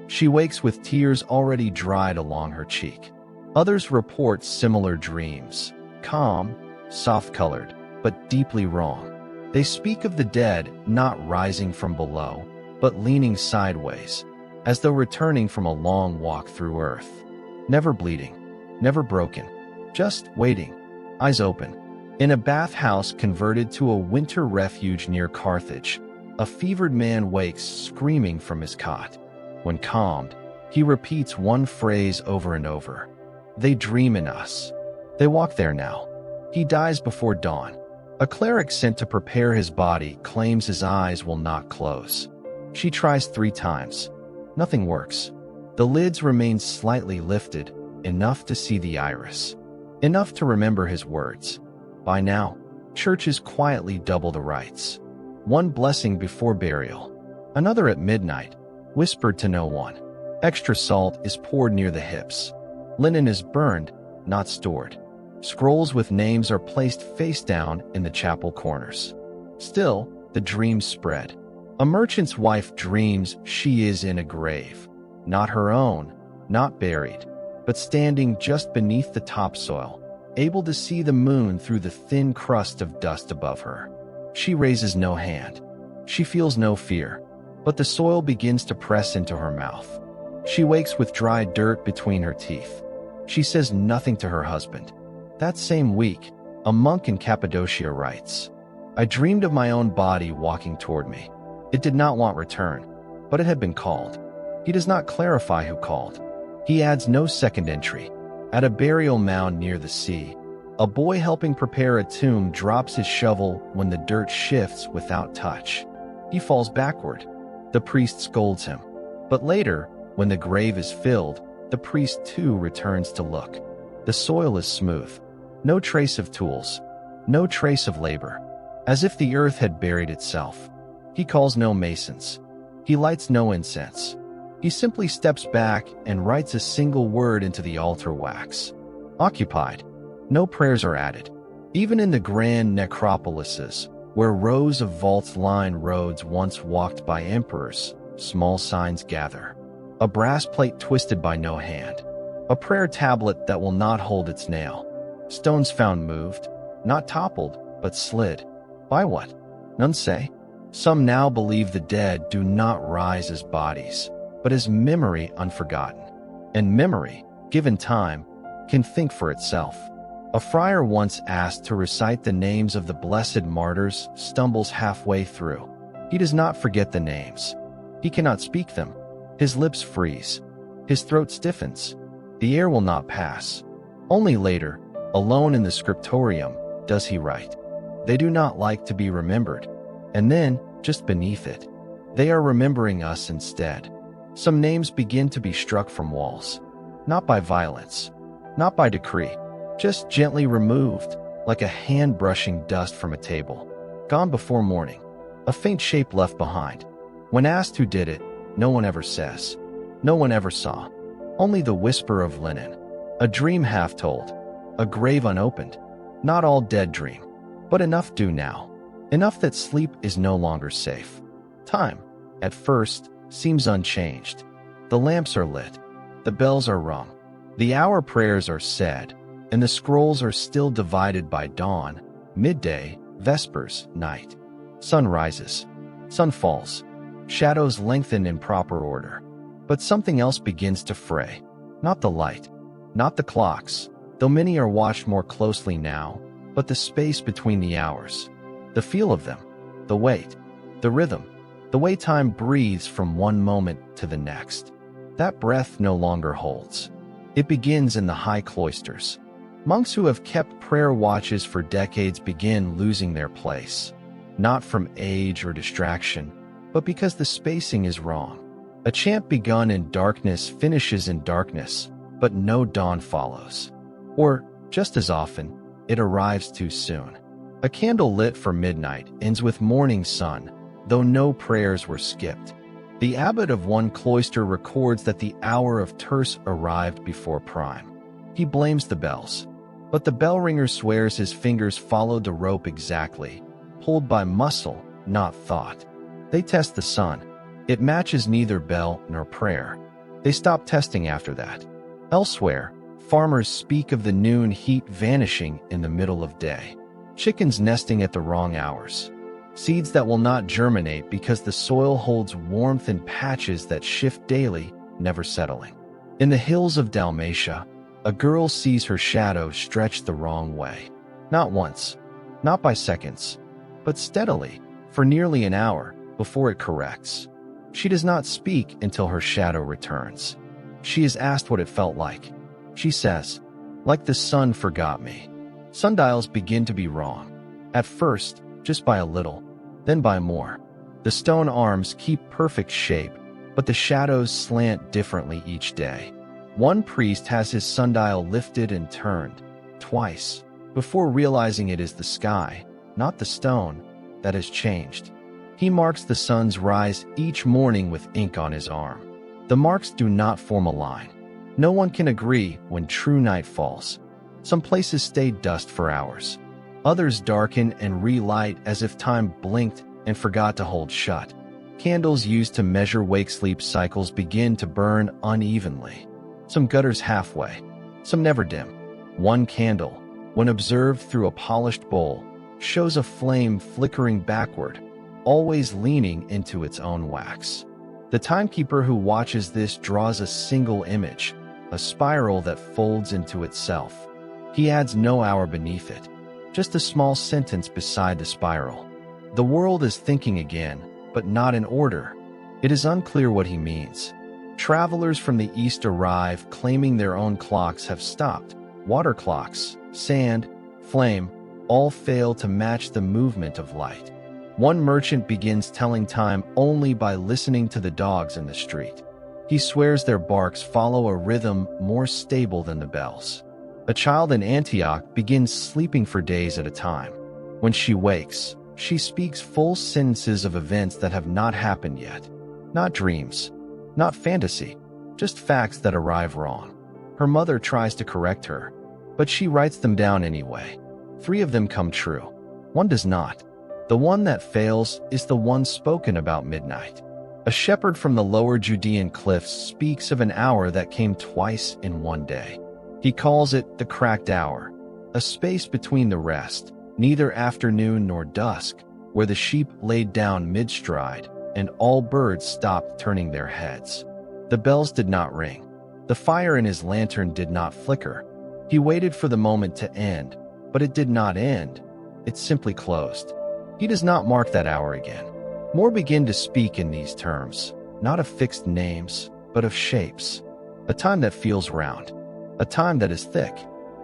She wakes with tears already dried along her cheek. Others report similar dreams, calm, soft-colored, but deeply wrong. They speak of the dead not rising from below, but leaning sideways, as though returning from a long walk through earth. Never bleeding, never broken, just waiting, eyes open. In a bathhouse converted to a winter refuge near Carthage, a fevered man wakes screaming from his cot. When calmed, he repeats one phrase over and over. They dream in us. They walk there now. He dies before dawn. A cleric sent to prepare his body claims his eyes will not close. She tries 3 times. Nothing works. The lids remain slightly lifted, enough to see the iris. Enough to remember his words. By now, churches quietly double the rites. One blessing before burial. Another at midnight, whispered to no one. Extra salt is poured near the hips. Linen is burned, not stored. Scrolls with names are placed face down in the chapel corners. Still, the dreams spread. A merchant's wife dreams she is in a grave. Not her own, not buried, but standing just beneath the topsoil, able to see the moon through the thin crust of dust above her. She raises no hand. She feels no fear, but the soil begins to press into her mouth. She wakes with dry dirt between her teeth. She says nothing to her husband. That same week, a monk in Cappadocia writes, I dreamed of my own body walking toward me. It did not want return, but it had been called. He does not clarify who called. He adds no second entry. At a burial mound near the sea, a boy helping prepare a tomb drops his shovel when the dirt shifts without touch. He falls backward. The priest scolds him. But later, when the grave is filled, the priest too returns to look. The soil is smooth. No trace of tools. No trace of labor. As if the earth had buried itself. He calls no masons. He lights no incense. He simply steps back and writes a single word into the altar wax. Occupied. No prayers are added. Even in the grand necropolises, where rows of vaults line roads once walked by emperors, small signs gather. A brass plate twisted by no hand. A prayer tablet that will not hold its nail. Stones found moved, not toppled, but slid. By what? None say. Some now believe the dead do not rise as bodies, but as memory unforgotten. And memory, given time, can think for itself. A friar once asked to recite the names of the blessed martyrs stumbles halfway through. He does not forget the names. He cannot speak them. His lips freeze. His throat stiffens. The air will not pass. Only later, alone in the scriptorium, does he write. They do not like to be remembered. And then, just beneath it, they are remembering us instead. Some names begin to be struck from walls. Not by violence. Not by decree. Just gently removed, like a hand brushing dust from a table. Gone before morning. A faint shape left behind. When asked who did it, no one ever says. No one ever saw. Only the whisper of linen. A dream half told. A grave unopened. Not all dead dream. But enough do now. Enough that sleep is no longer safe. Time, at first, seems unchanged. The lamps are lit. The bells are rung. The hour prayers are said. And the scrolls are still divided by dawn, midday, vespers, night. Sun rises. Sun falls. Shadows lengthen in proper order. But something else begins to fray. Not the light. Not the clocks, though many are watched more closely now, but the space between the hours. The feel of them. The weight. The rhythm. The way time breathes from one moment to the next. That breath no longer holds. It begins in the high cloisters. Monks who have kept prayer watches for decades begin losing their place. Not from age or distraction, but because the spacing is wrong. A chant begun in darkness finishes in darkness, but no dawn follows. Or, just as often, it arrives too soon. A candle lit for midnight ends with morning sun, though no prayers were skipped. The abbot of one cloister records that the hour of terce arrived before prime. He blames the bells. But the bell ringer swears his fingers followed the rope exactly, pulled by muscle, not thought. They test the sun. It matches neither bell nor prayer. They stop testing after that. Elsewhere, farmers speak of the noon heat vanishing in the middle of day. Chickens nesting at the wrong hours. Seeds that will not germinate because the soil holds warmth in patches that shift daily, never settling. In the hills of Dalmatia, a girl sees her shadow stretch the wrong way. Not once, not by seconds, but steadily, for nearly an hour, before it corrects. She does not speak until her shadow returns. She is asked what it felt like. She says, "Like the sun forgot me." Sundials begin to be wrong. At first, just by a little, then by more. The stone arms keep perfect shape, but the shadows slant differently each day. One priest has his sundial lifted and turned, twice, before realizing it is the sky, not the stone, that has changed. He marks the sun's rise each morning with ink on his arm. The marks do not form a line. No one can agree when true night falls. Some places stay dusk for hours. Others darken and relight as if time blinked and forgot to hold shut. Candles used to measure wake-sleep cycles begin to burn unevenly. Some gutters halfway, some never dim. One candle, when observed through a polished bowl, shows a flame flickering backward, always leaning into its own wax. The timekeeper who watches this draws a single image, a spiral that folds into itself. He adds no hour beneath it, just a small sentence beside the spiral. The world is thinking again, but not in order. It is unclear what he means. Travelers from the east arrive claiming their own clocks have stopped. Water clocks, sand, flame, all fail to match the movement of light. One merchant begins telling time only by listening to the dogs in the street. He swears their barks follow a rhythm more stable than the bells. A child in Antioch begins sleeping for days at a time. When she wakes, she speaks full sentences of events that have not happened yet. Not dreams, not fantasy, just facts that arrive wrong. Her mother tries to correct her, but she writes them down anyway. 3 of them come true. One does not. The one that fails is the one spoken about midnight. A shepherd from the lower Judean cliffs speaks of an hour that came twice in one day. He calls it the cracked hour, a space between the rest, neither afternoon nor dusk, where the sheep laid down mid-stride and all birds stopped turning their heads. The bells did not ring. The fire in his lantern did not flicker. He waited for the moment to end, but it did not end. It simply closed. He does not mark that hour again. More begin to speak in these terms, not of fixed names, but of shapes. A time that feels round, a time that is thick,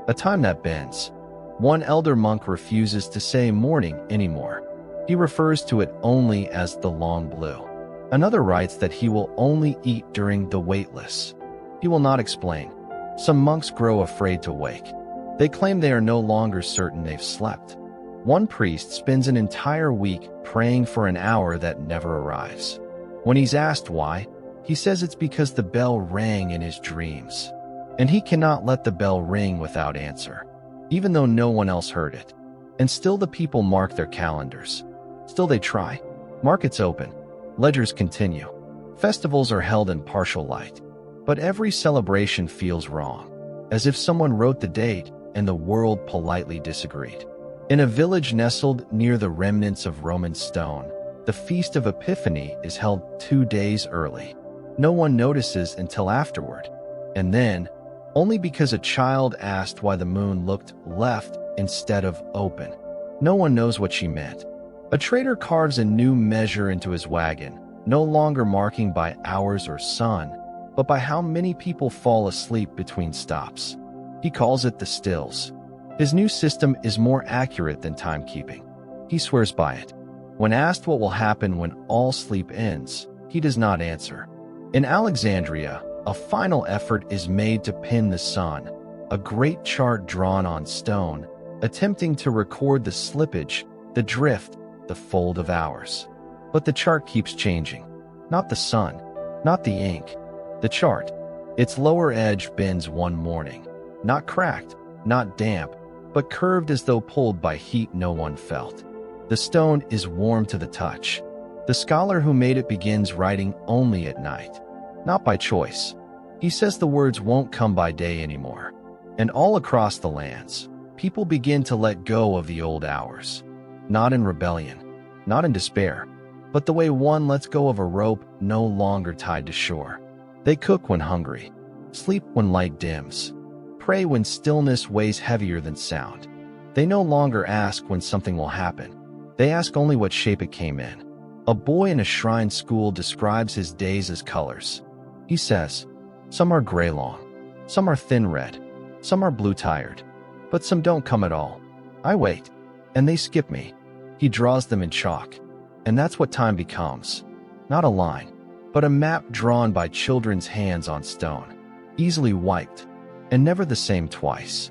a time that bends. One elder monk refuses to say morning anymore. He refers to it only as the long blue. Another writes that he will only eat during the waitless. He will not explain. Some monks grow afraid to wake. They claim they are no longer certain they've slept. One priest spends an entire week praying for an hour that never arrives. When he's asked why, he says it's because the bell rang in his dreams. And he cannot let the bell ring without answer, even though no one else heard it. And still the people mark their calendars. Still they try. Markets open. Ledgers continue. Festivals are held in partial light. But every celebration feels wrong, as if someone wrote the date and the world politely disagreed. In a village nestled near the remnants of Roman stone, the Feast of Epiphany is held 2 days early. No one notices until afterward. And then, only because a child asked why the moon looked left instead of open. No one knows what she meant. A trader carves a new measure into his wagon, no longer marking by hours or sun, but by how many people fall asleep between stops. He calls it the stills. His new system is more accurate than timekeeping. He swears by it. When asked what will happen when all sleep ends, he does not answer. In Alexandria, a final effort is made to pin the sun, a great chart drawn on stone, attempting to record the slippage, the drift, the fold of hours. But the chart keeps changing. Not the sun, not the ink. The chart. Its lower edge bends one morning. Not cracked, not damp, but curved as though pulled by heat no one felt. The stone is warm to the touch. The scholar who made it begins writing only at night. Not by choice. He says the words won't come by day anymore. And all across the lands, people begin to let go of the old hours. Not in rebellion, not in despair, but the way one lets go of a rope no longer tied to shore. They cook when hungry. Sleep when light dims. Pray when stillness weighs heavier than sound. They no longer ask when something will happen. They ask only what shape it came in. A boy in a shrine school describes his days as colors. He says, "Some are gray long, some are thin red, some are blue tired, but some don't come at all. I wait, and they skip me." He draws them in chalk. And that's what time becomes. Not a line, but a map drawn by children's hands on stone, easily wiped, and never the same twice.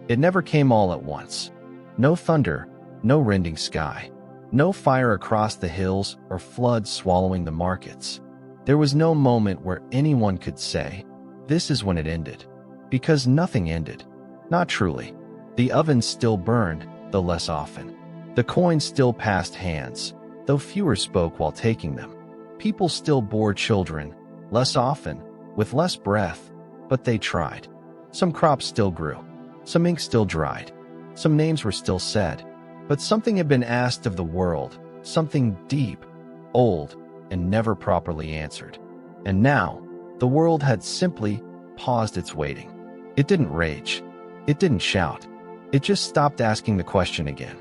It never came all at once. No thunder, no rending sky, no fire across the hills or floods swallowing the markets. There was no moment where anyone could say, "This is when it ended." Because nothing ended. Not truly. The ovens still burned, though less often. The coins still passed hands, though fewer spoke while taking them. People still bore children, less often, with less breath, but they tried. Some crops still grew. Some ink still dried. Some names were still said. But something had been asked of the world, something deep, old, and never properly answered. And now, the world had simply paused its waiting. It didn't rage. It didn't shout. It just stopped asking the question again.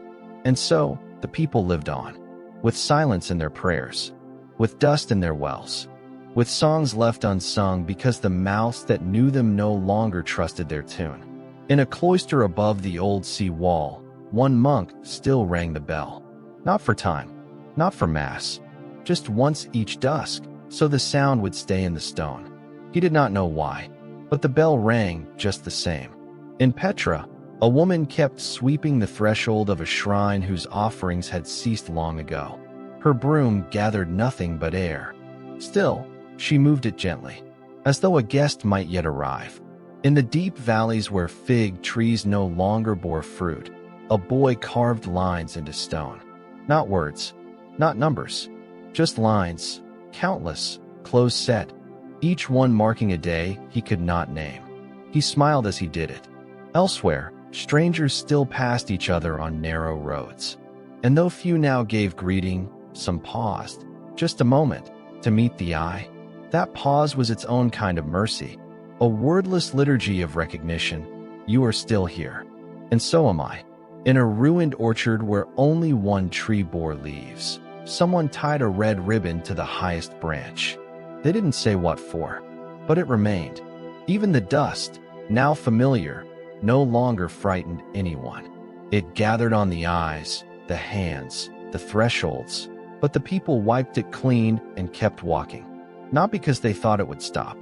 And so, the people lived on, with silence in their prayers, with dust in their wells, with songs left unsung because the mouths that knew them no longer trusted their tune. In a cloister above the old sea wall, one monk still rang the bell. Not for time, not for mass, just once each dusk, so the sound would stay in the stone. He did not know why, but the bell rang just the same. In Petra, a woman kept sweeping the threshold of a shrine whose offerings had ceased long ago. Her broom gathered nothing but air. Still, she moved it gently, as though a guest might yet arrive. In the deep valleys where fig trees no longer bore fruit, a boy carved lines into stone. Not words, not numbers, just lines, countless, close set, each one marking a day he could not name. He smiled as he did it. Elsewhere, strangers still passed each other on narrow roads. And though few now gave greeting, some paused, just a moment, to meet the eye. That pause was its own kind of mercy, a wordless liturgy of recognition. You are still here. And so am I. In a ruined orchard where only one tree bore leaves, someone tied a red ribbon to the highest branch. They didn't say what for, but it remained. Even the dust, now familiar, no longer frightened anyone. It gathered on the eyes, the hands, the thresholds, but the people wiped it clean and kept walking. Not because they thought it would stop,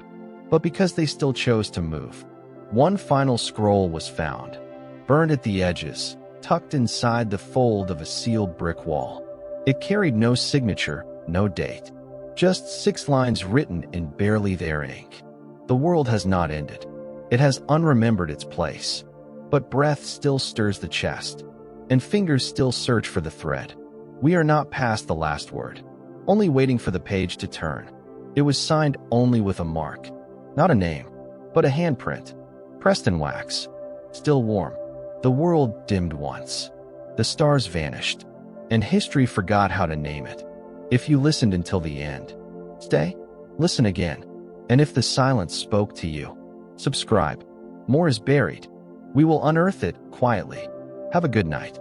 but because they still chose to move. One final scroll was found, burned at the edges, tucked inside the fold of a sealed brick wall. It carried no signature, no date, just 6 lines written in barely there ink. The world has not ended. It has unremembered its place. But breath still stirs the chest, and fingers still search for the thread. We are not past the last word, only waiting for the page to turn. It was signed only with a mark, not a name, but a handprint, pressed in wax, still warm. The world dimmed once. The stars vanished, and history forgot how to name it. If you listened until the end, stay, listen again. And if the silence spoke to you, subscribe. More is buried. We will unearth it quietly. Have a good night.